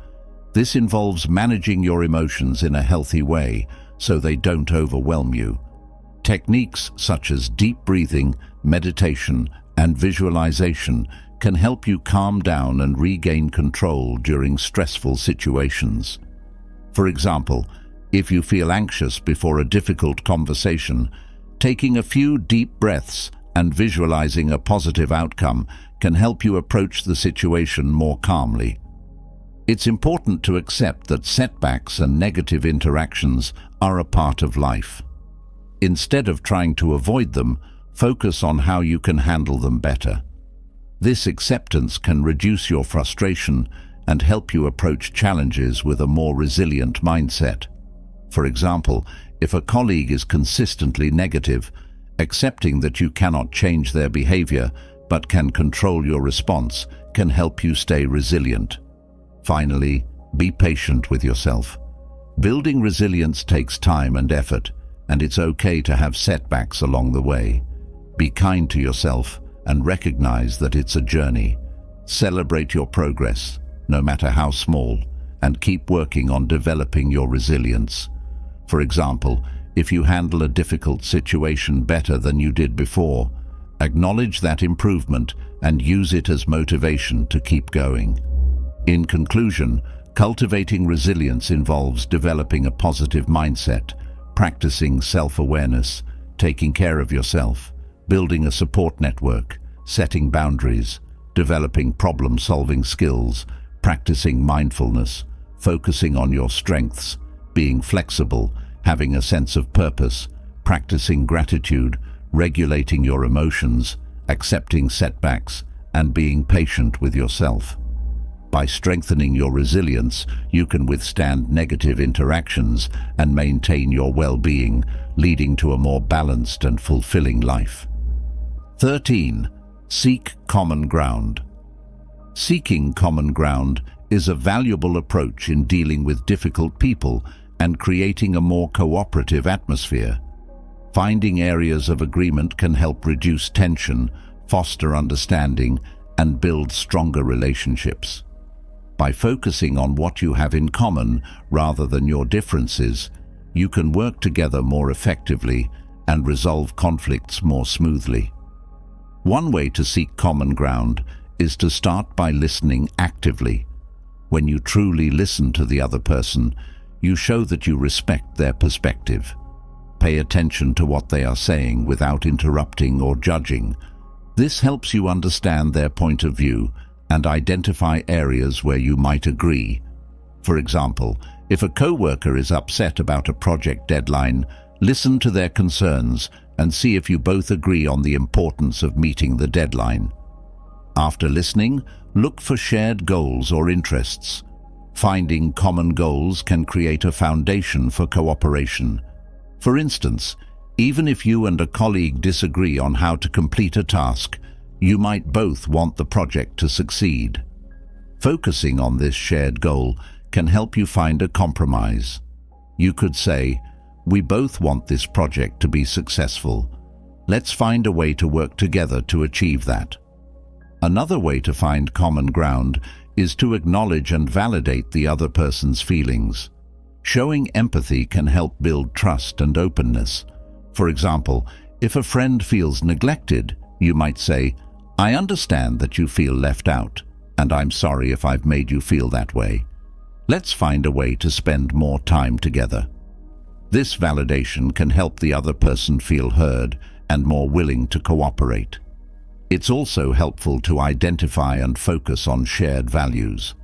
This involves managing your emotions in a healthy way so they don't overwhelm you. Techniques such as deep breathing, meditation, and visualization can help you calm down and regain control during stressful situations. For example, if you feel anxious before a difficult conversation, taking a few deep breaths and visualizing a positive outcome can help you approach the situation more calmly. It's important to accept that setbacks and negative interactions are a part of life. Instead of trying to avoid them, focus on how you can handle them better. This acceptance can reduce your frustration and help you approach challenges with a more resilient mindset. For example, if a colleague is consistently negative, accepting that you cannot change their behavior but can control your response can help you stay resilient. Finally, be patient with yourself. Building resilience takes time and effort, and it's okay to have setbacks along the way. Be kind to yourself and recognize that it's a journey. Celebrate your progress, no matter how small, and keep working on developing your resilience. For example, if you handle a difficult situation better than you did before, acknowledge that improvement and use it as motivation to keep going. In conclusion, cultivating resilience involves developing a positive mindset, practicing self-awareness, taking care of yourself, building a support network, setting boundaries, developing problem-solving skills, practicing mindfulness, focusing on your strengths, being flexible, having a sense of purpose, practicing gratitude, regulating your emotions, accepting setbacks, and being patient with yourself. By strengthening your resilience, you can withstand negative interactions and maintain your well-being, leading to a more balanced and fulfilling life. 13. Seek common ground. Seeking common ground is a valuable approach in dealing with difficult people and creating a more cooperative atmosphere. Finding areas of agreement can help reduce tension, foster understanding, and build stronger relationships. By focusing on what you have in common rather than your differences, you can work together more effectively and resolve conflicts more smoothly. One way to seek common ground is to start by listening actively. When you truly listen to the other person, you show that you respect their perspective. Pay attention to what they are saying without interrupting or judging. This helps you understand their point of view and identify areas where you might agree. For example, if a coworker is upset about a project deadline, listen to their concerns and see if you both agree on the importance of meeting the deadline. After listening, look for shared goals or interests. Finding common goals can create a foundation for cooperation. For instance, even if you and a colleague disagree on how to complete a task, you might both want the project to succeed. Focusing on this shared goal can help you find a compromise. You could say, "We both want this project to be successful. Let's find a way to work together to achieve that." Another way to find common ground is to acknowledge and validate the other person's feelings. Showing empathy can help build trust and openness. For example, if a friend feels neglected, you might say, "I understand that you feel left out, and I'm sorry if I've made you feel that way. Let's find a way to spend more time together." This validation can help the other person feel heard and more willing to cooperate. It's also helpful to identify and focus on shared values.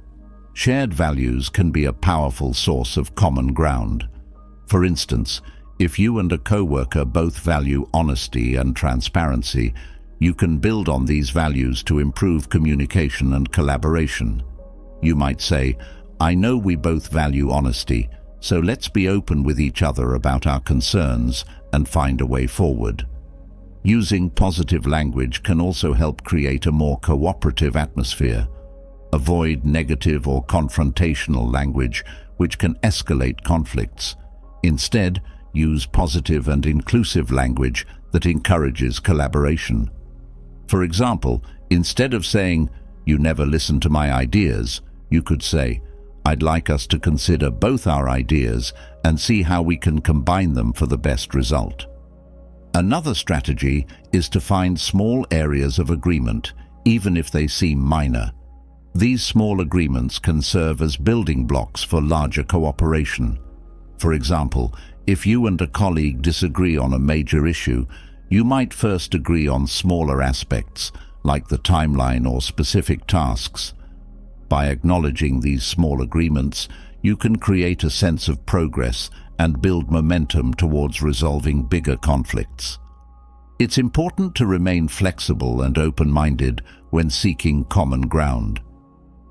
Shared values can be a powerful source of common ground. For instance, if you and a coworker both value honesty and transparency, you can build on these values to improve communication and collaboration. You might say, "I know we both value honesty, so let's be open with each other about our concerns and find a way forward." Using positive language can also help create a more cooperative atmosphere. Avoid negative or confrontational language, which can escalate conflicts. Instead, use positive and inclusive language that encourages collaboration. For example, instead of saying, "You never listen to my ideas," you could say, "I'd like us to consider both our ideas and see how we can combine them for the best result." Another strategy is to find small areas of agreement, even if they seem minor. These small agreements can serve as building blocks for larger cooperation. For example, if you and a colleague disagree on a major issue, you might first agree on smaller aspects, like the timeline or specific tasks. By acknowledging these small agreements, you can create a sense of progress and build momentum towards resolving bigger conflicts. It's important to remain flexible and open-minded when seeking common ground.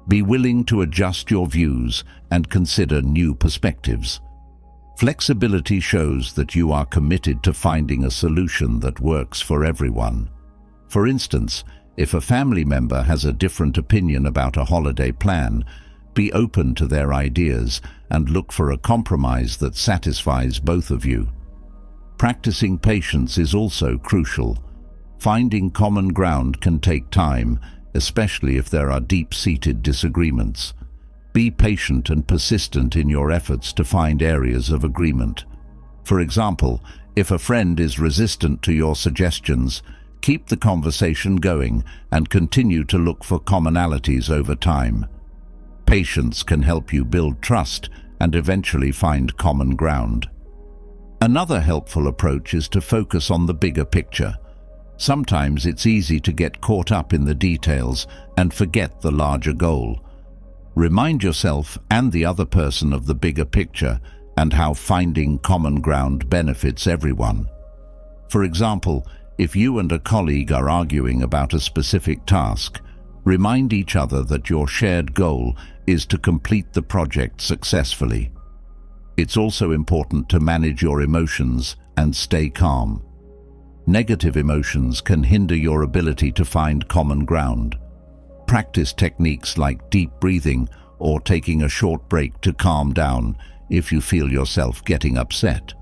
Be willing to adjust your views and consider new perspectives. Flexibility shows that you are committed to finding a solution that works for everyone. For instance, if a family member has a different opinion about a holiday plan, be open to their ideas and look for a compromise that satisfies both of you. Practicing patience is also crucial. Finding common ground can take time, especially if there are deep-seated disagreements. Be patient and persistent in your efforts to find areas of agreement. For example, if a friend is resistant to your suggestions, keep the conversation going and continue to look for commonalities over time. Patience can help you build trust and eventually find common ground. Another helpful approach is to focus on the bigger picture. Sometimes it's easy to get caught up in the details and forget the larger goal. Remind yourself and the other person of the bigger picture and how finding common ground benefits everyone. For example, if you and a colleague are arguing about a specific task, remind each other that your shared goal is to complete the project successfully. It's also important to manage your emotions and stay calm. Negative emotions can hinder your ability to find common ground. Practice techniques like deep breathing or taking a short break to calm down if you feel yourself getting upset.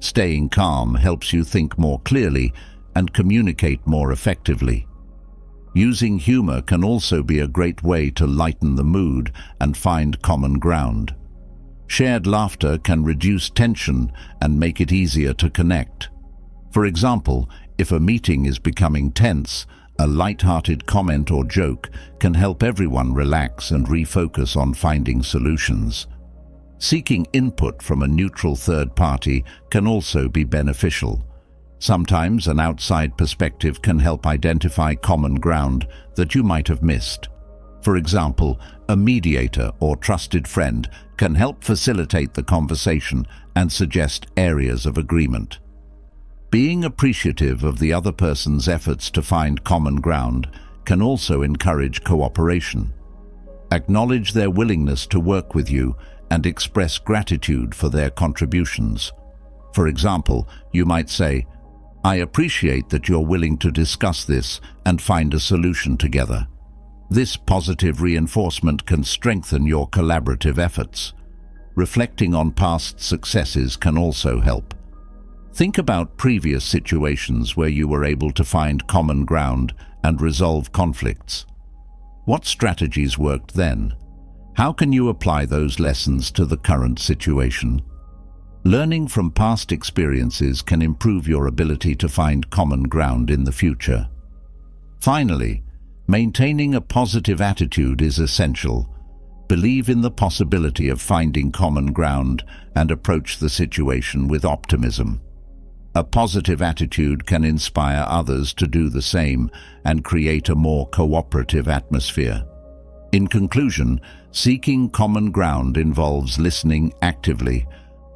Staying calm helps you think more clearly and communicate more effectively. Using humor can also be a great way to lighten the mood and find common ground. Shared laughter can reduce tension and make it easier to connect. For example, if a meeting is becoming tense, a light-hearted comment or joke can help everyone relax and refocus on finding solutions. Seeking input from a neutral third party can also be beneficial. Sometimes an outside perspective can help identify common ground that you might have missed. For example, a mediator or trusted friend can help facilitate the conversation and suggest areas of agreement. Being appreciative of the other person's efforts to find common ground can also encourage cooperation. Acknowledge their willingness to work with you and express gratitude for their contributions. For example, you might say, "I appreciate that you're willing to discuss this and find a solution together." This positive reinforcement can strengthen your collaborative efforts. Reflecting on past successes can also help. Think about previous situations where you were able to find common ground and resolve conflicts. What strategies worked then? How can you apply those lessons to the current situation? Learning from past experiences can improve your ability to find common ground in the future. Finally, maintaining a positive attitude is essential. Believe in the possibility of finding common ground and approach the situation with optimism. A positive attitude can inspire others to do the same and create a more cooperative atmosphere. In conclusion, seeking common ground involves listening actively,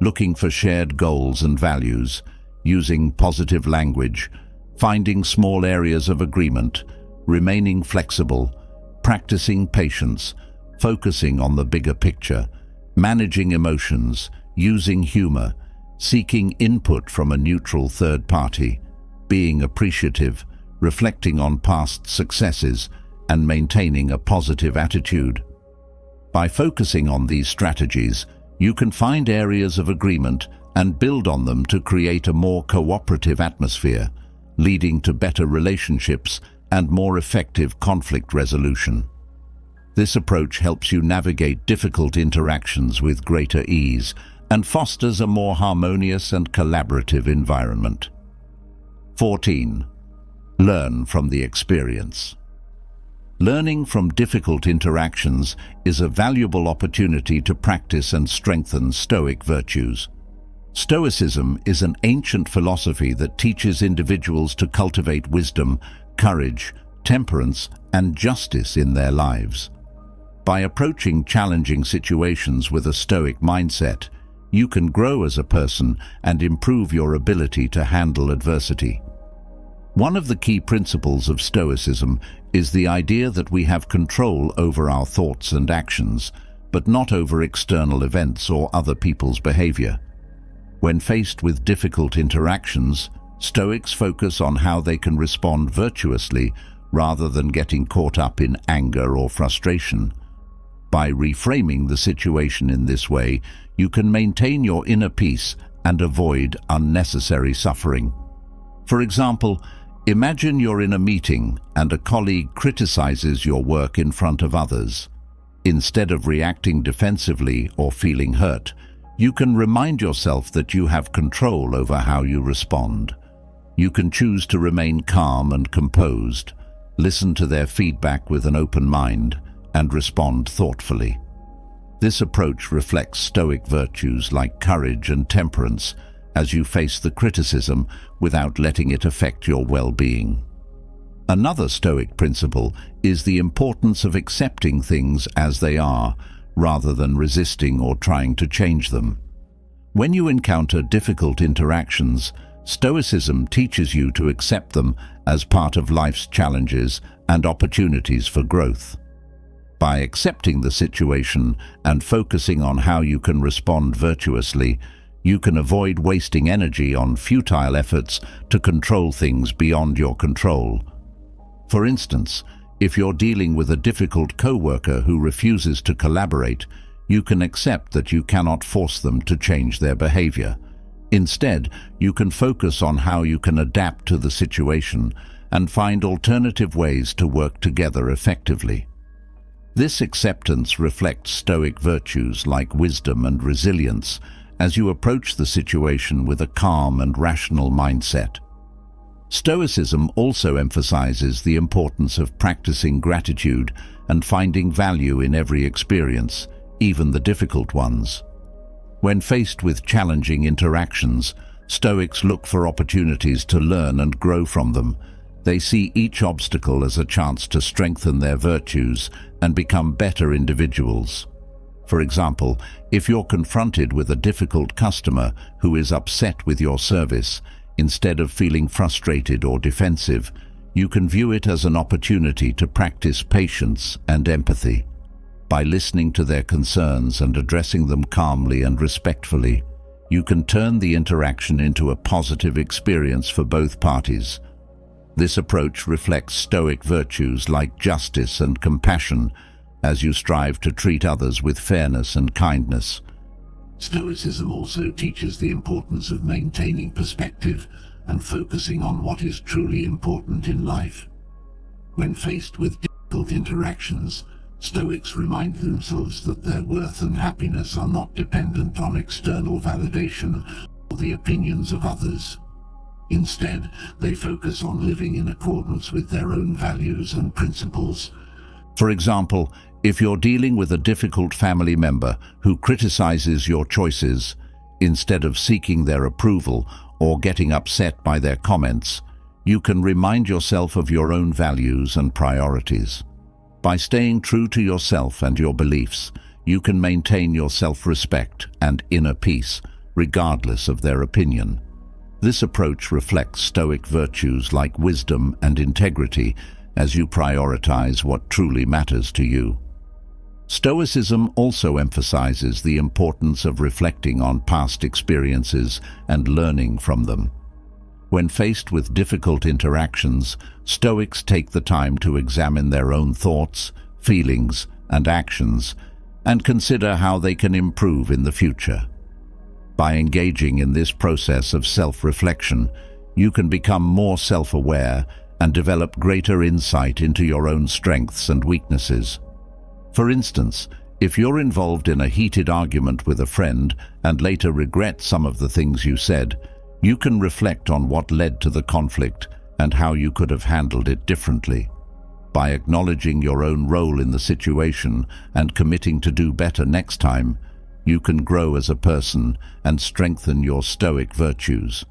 looking for shared goals and values, using positive language, finding small areas of agreement, remaining flexible, practicing patience, focusing on the bigger picture, managing emotions, using humor, seeking input from a neutral third party, being appreciative, reflecting on past successes, and maintaining a positive attitude. By focusing on these strategies, you can find areas of agreement and build on them to create a more cooperative atmosphere, leading to better relationships and more effective conflict resolution. This approach helps you navigate difficult interactions with greater ease and fosters a more harmonious and collaborative environment. 14. Learn from the experience. Learning from difficult interactions is a valuable opportunity to practice and strengthen Stoic virtues. Stoicism is an ancient philosophy that teaches individuals to cultivate wisdom, courage, temperance, and justice in their lives. By approaching challenging situations with a Stoic mindset, you can grow as a person and improve your ability to handle adversity. One of the key principles of Stoicism is the idea that we have control over our thoughts and actions, but not over external events or other people's behavior. When faced with difficult interactions, Stoics focus on how they can respond virtuously rather than getting caught up in anger or frustration. By reframing the situation in this way, you can maintain your inner peace and avoid unnecessary suffering. For example, Imagine you're in a meeting and a colleague criticizes your work in front of others. Instead of reacting defensively or feeling hurt, you can remind yourself that you have control over how you respond. You can choose to remain calm and composed, listen to their feedback with an open mind, and respond thoughtfully. This approach reflects Stoic virtues like courage and temperance as you face the criticism without letting it affect your well-being. Another Stoic principle is the importance of accepting things as they are, rather than resisting or trying to change them. When you encounter difficult interactions, Stoicism teaches you to accept them as part of life's challenges and opportunities for growth. By accepting the situation and focusing on how you can respond virtuously, you can avoid wasting energy on futile efforts to control things beyond your control. For instance, if you're dealing with a difficult coworker who refuses to collaborate, you can accept that you cannot force them to change their behavior. Instead, you can focus on how you can adapt to the situation and find alternative ways to work together effectively. This acceptance reflects Stoic virtues like wisdom and resilience as you approach the situation with a calm and rational mindset. Stoicism also emphasizes the importance of practicing gratitude and finding value in every experience, even the difficult ones. When faced with challenging interactions, Stoics look for opportunities to learn and grow from them. They see each obstacle as a chance to strengthen their virtues and become better individuals. For example, if you're confronted with a difficult customer who is upset with your service, instead of feeling frustrated or defensive, you can view it as an opportunity to practice patience and empathy. By listening to their concerns and addressing them calmly and respectfully, you can turn the interaction into a positive experience for both parties. This approach reflects Stoic virtues like justice and compassion as you strive to treat others with fairness and kindness. Stoicism also teaches the importance of maintaining perspective and focusing on what is truly important in life. When faced with difficult interactions, Stoics remind themselves that their worth and happiness are not dependent on external validation or the opinions of others. Instead, they focus on living in accordance with their own values and principles. For example, if you're dealing with a difficult family member who criticizes your choices, instead of seeking their approval or getting upset by their comments, you can remind yourself of your own values and priorities. By staying true to yourself and your beliefs, you can maintain your self-respect and inner peace, regardless of their opinion. This approach reflects Stoic virtues like wisdom and integrity as you prioritize what truly matters to you. Stoicism also emphasizes the importance of reflecting on past experiences and learning from them. When faced with difficult interactions, Stoics take the time to examine their own thoughts, feelings, and actions, and consider how they can improve in the future. By engaging in this process of self-reflection, you can become more self-aware and develop greater insight into your own strengths and weaknesses. For instance, if you're involved in a heated argument with a friend and later regret some of the things you said, you can reflect on what led to the conflict and how you could have handled it differently. By acknowledging your own role in the situation and committing to do better next time, you can grow as a person and strengthen your Stoic virtues.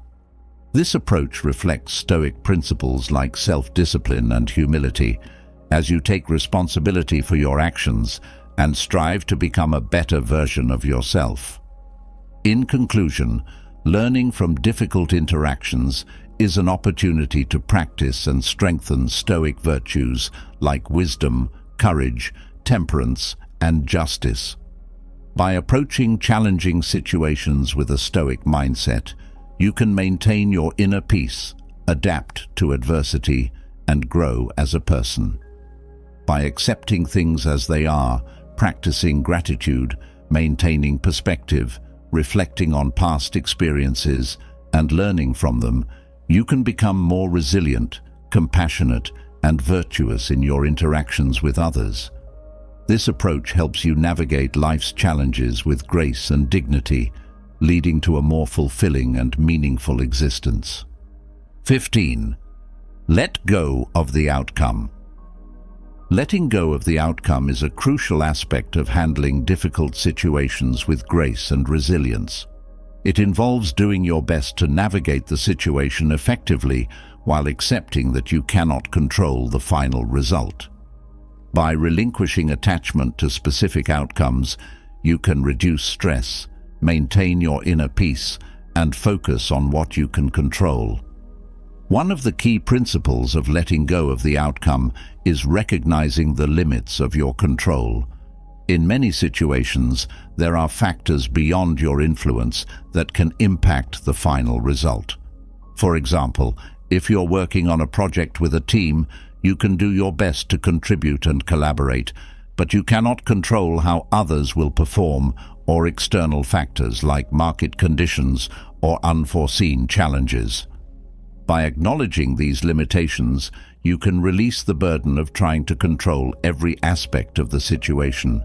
This approach reflects Stoic principles like self-discipline and humility, as you take responsibility for your actions and strive to become a better version of yourself. In conclusion, learning from difficult interactions is an opportunity to practice and strengthen Stoic virtues like wisdom, courage, temperance, and justice. By approaching challenging situations with a Stoic mindset, you can maintain your inner peace, adapt to adversity, and grow as a person. By accepting things as they are, practicing gratitude, maintaining perspective, reflecting on past experiences, and learning from them, You can become more resilient, compassionate, and virtuous in your interactions with others. This approach helps you navigate life's challenges with grace and dignity, leading to a more fulfilling and meaningful existence. 15. Let go of the outcome. Letting go of the outcome is a crucial aspect of handling difficult situations with grace and resilience. It involves doing your best to navigate the situation effectively while accepting that you cannot control the final result. By relinquishing attachment to specific outcomes, you can reduce stress, maintain your inner peace, and focus on what you can control. One of the key principles of letting go of the outcome is recognizing the limits of your control. In many situations, there are factors beyond your influence that can impact the final result. For example, if you're working on a project with a team, you can do your best to contribute and collaborate, but you cannot control how others will perform or external factors like market conditions or unforeseen challenges. By acknowledging these limitations, you can release the burden of trying to control every aspect of the situation.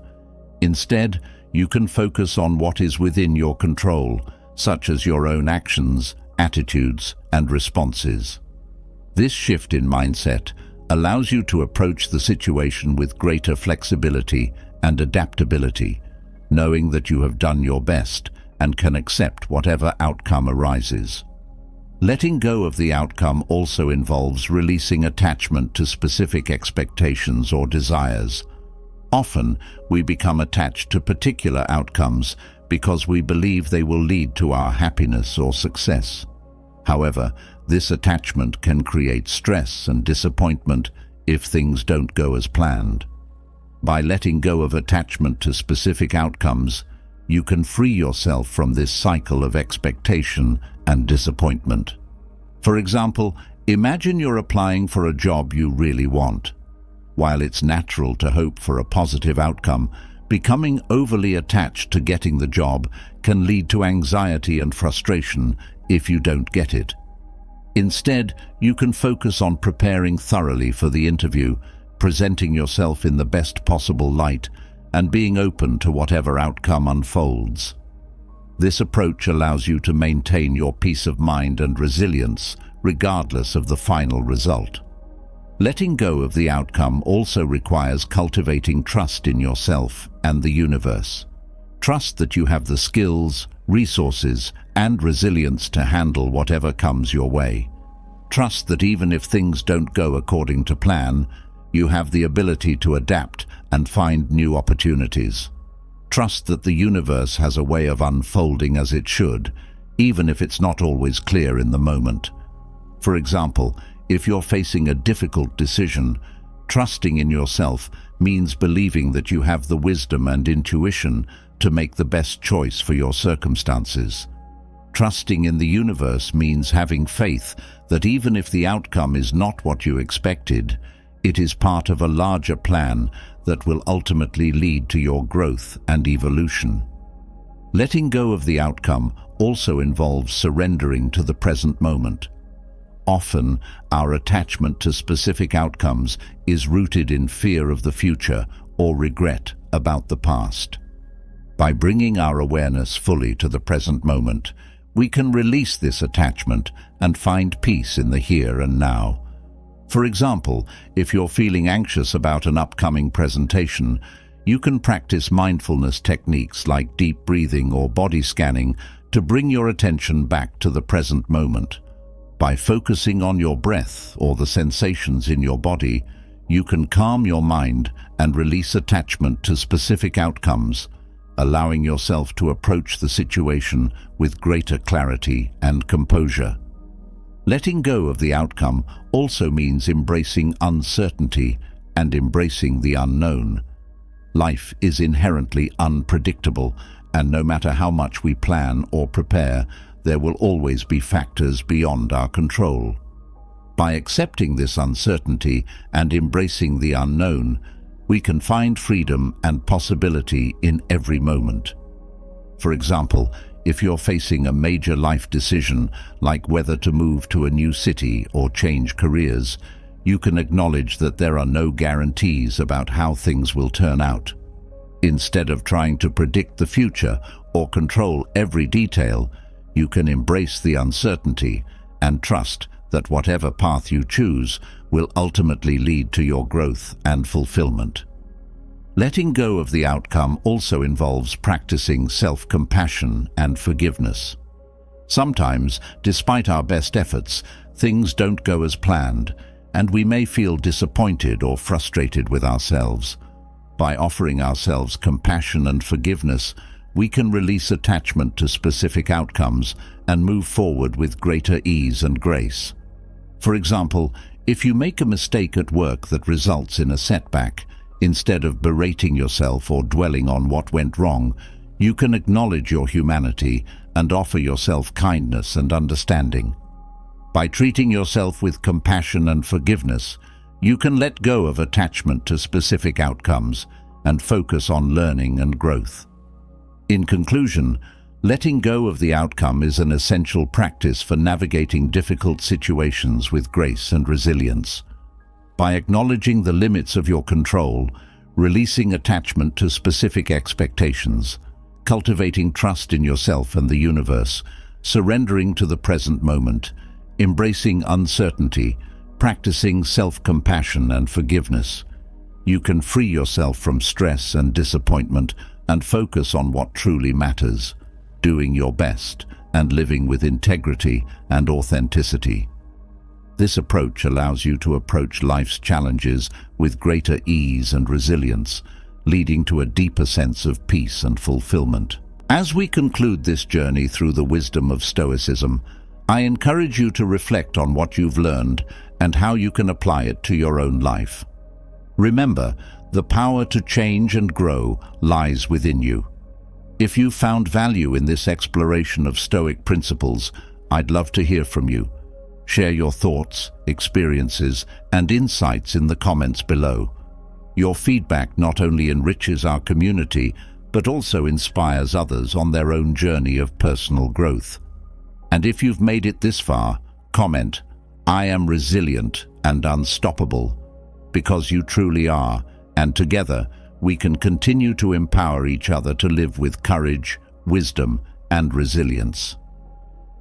Instead, you can focus on what is within your control, such as your own actions, attitudes, and responses. This shift in mindset allows you to approach the situation with greater flexibility and adaptability, knowing that you have done your best and can accept whatever outcome arises. Letting go of the outcome also involves releasing attachment to specific expectations or desires. Often, we become attached to particular outcomes because we believe they will lead to our happiness or success. However, this attachment can create stress and disappointment if things don't go as planned. By letting go of attachment to specific outcomes, you can free yourself from this cycle of expectation and disappointment. For example, imagine you're applying for a job you really want. While it's natural to hope for a positive outcome, becoming overly attached to getting the job can lead to anxiety and frustration if you don't get it. Instead, you can focus on preparing thoroughly for the interview, presenting yourself in the best possible light, and being open to whatever outcome unfolds. This approach allows you to maintain your peace of mind and resilience, regardless of the final result. Letting go of the outcome also requires cultivating trust in yourself and the universe. Trust that you have the skills, resources, and resilience to handle whatever comes your way. Trust that even if things don't go according to plan, you have the ability to adapt and find new opportunities. Trust that the universe has a way of unfolding as it should, even if it's not always clear in the moment. For example, if you're facing a difficult decision, trusting in yourself means believing that you have the wisdom and intuition to make the best choice for your circumstances. Trusting in the universe means having faith that even if the outcome is not what you expected, it is part of a larger plan that will ultimately lead to your growth and evolution. Letting go of the outcome also involves surrendering to the present moment. Often, our attachment to specific outcomes is rooted in fear of the future or regret about the past. By bringing our awareness fully to the present moment, we can release this attachment and find peace in the here and now. For example, if you're feeling anxious about an upcoming presentation, you can practice mindfulness techniques like deep breathing or body scanning to bring your attention back to the present moment. By focusing on your breath or the sensations in your body, you can calm your mind and release attachment to specific outcomes, allowing yourself to approach the situation with greater clarity and composure. Letting go of the outcome also means embracing uncertainty and embracing the unknown. Life is inherently unpredictable, and no matter how much we plan or prepare, there will always be factors beyond our control. By accepting this uncertainty and embracing the unknown, we can find freedom and possibility in every moment. For example, if you're facing a major life decision, like whether to move to a new city or change careers, you can acknowledge that there are no guarantees about how things will turn out. Instead of trying to predict the future or control every detail, you can embrace the uncertainty and trust that whatever path you choose will ultimately lead to your growth and fulfillment. Letting go of the outcome also involves practicing self-compassion and forgiveness. Sometimes, despite our best efforts, things don't go as planned, and we may feel disappointed or frustrated with ourselves. By offering ourselves compassion and forgiveness, we can release attachment to specific outcomes and move forward with greater ease and grace. For example, if you make a mistake at work that results in a setback, instead of berating yourself or dwelling on what went wrong, you can acknowledge your humanity and offer yourself kindness and understanding. By treating yourself with compassion and forgiveness, you can let go of attachment to specific outcomes and focus on learning and growth. In conclusion, letting go of the outcome is an essential practice for navigating difficult situations with grace and resilience. By acknowledging the limits of your control, releasing attachment to specific expectations, cultivating trust in yourself and the universe, surrendering to the present moment, embracing uncertainty, practicing self-compassion and forgiveness, you can free yourself from stress and disappointment and focus on what truly matters, doing your best and living with integrity and authenticity. This approach allows you to approach life's challenges with greater ease and resilience, leading to a deeper sense of peace and fulfillment. As we conclude this journey through the wisdom of Stoicism, I encourage you to reflect on what you've learned and how you can apply it to your own life. Remember, the power to change and grow lies within you. If you found value in this exploration of Stoic principles, I'd love to hear from you. Share your thoughts, experiences, and insights in the comments below. Your feedback not only enriches our community, but also inspires others on their own journey of personal growth. And if you've made it this far, comment, "I am resilient and unstoppable," because you truly are, and together we can continue to empower each other to live with courage, wisdom, and resilience.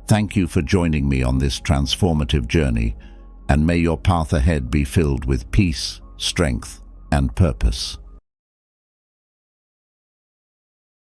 Thank you for joining me on this transformative journey, and may your path ahead be filled with peace, strength, and purpose.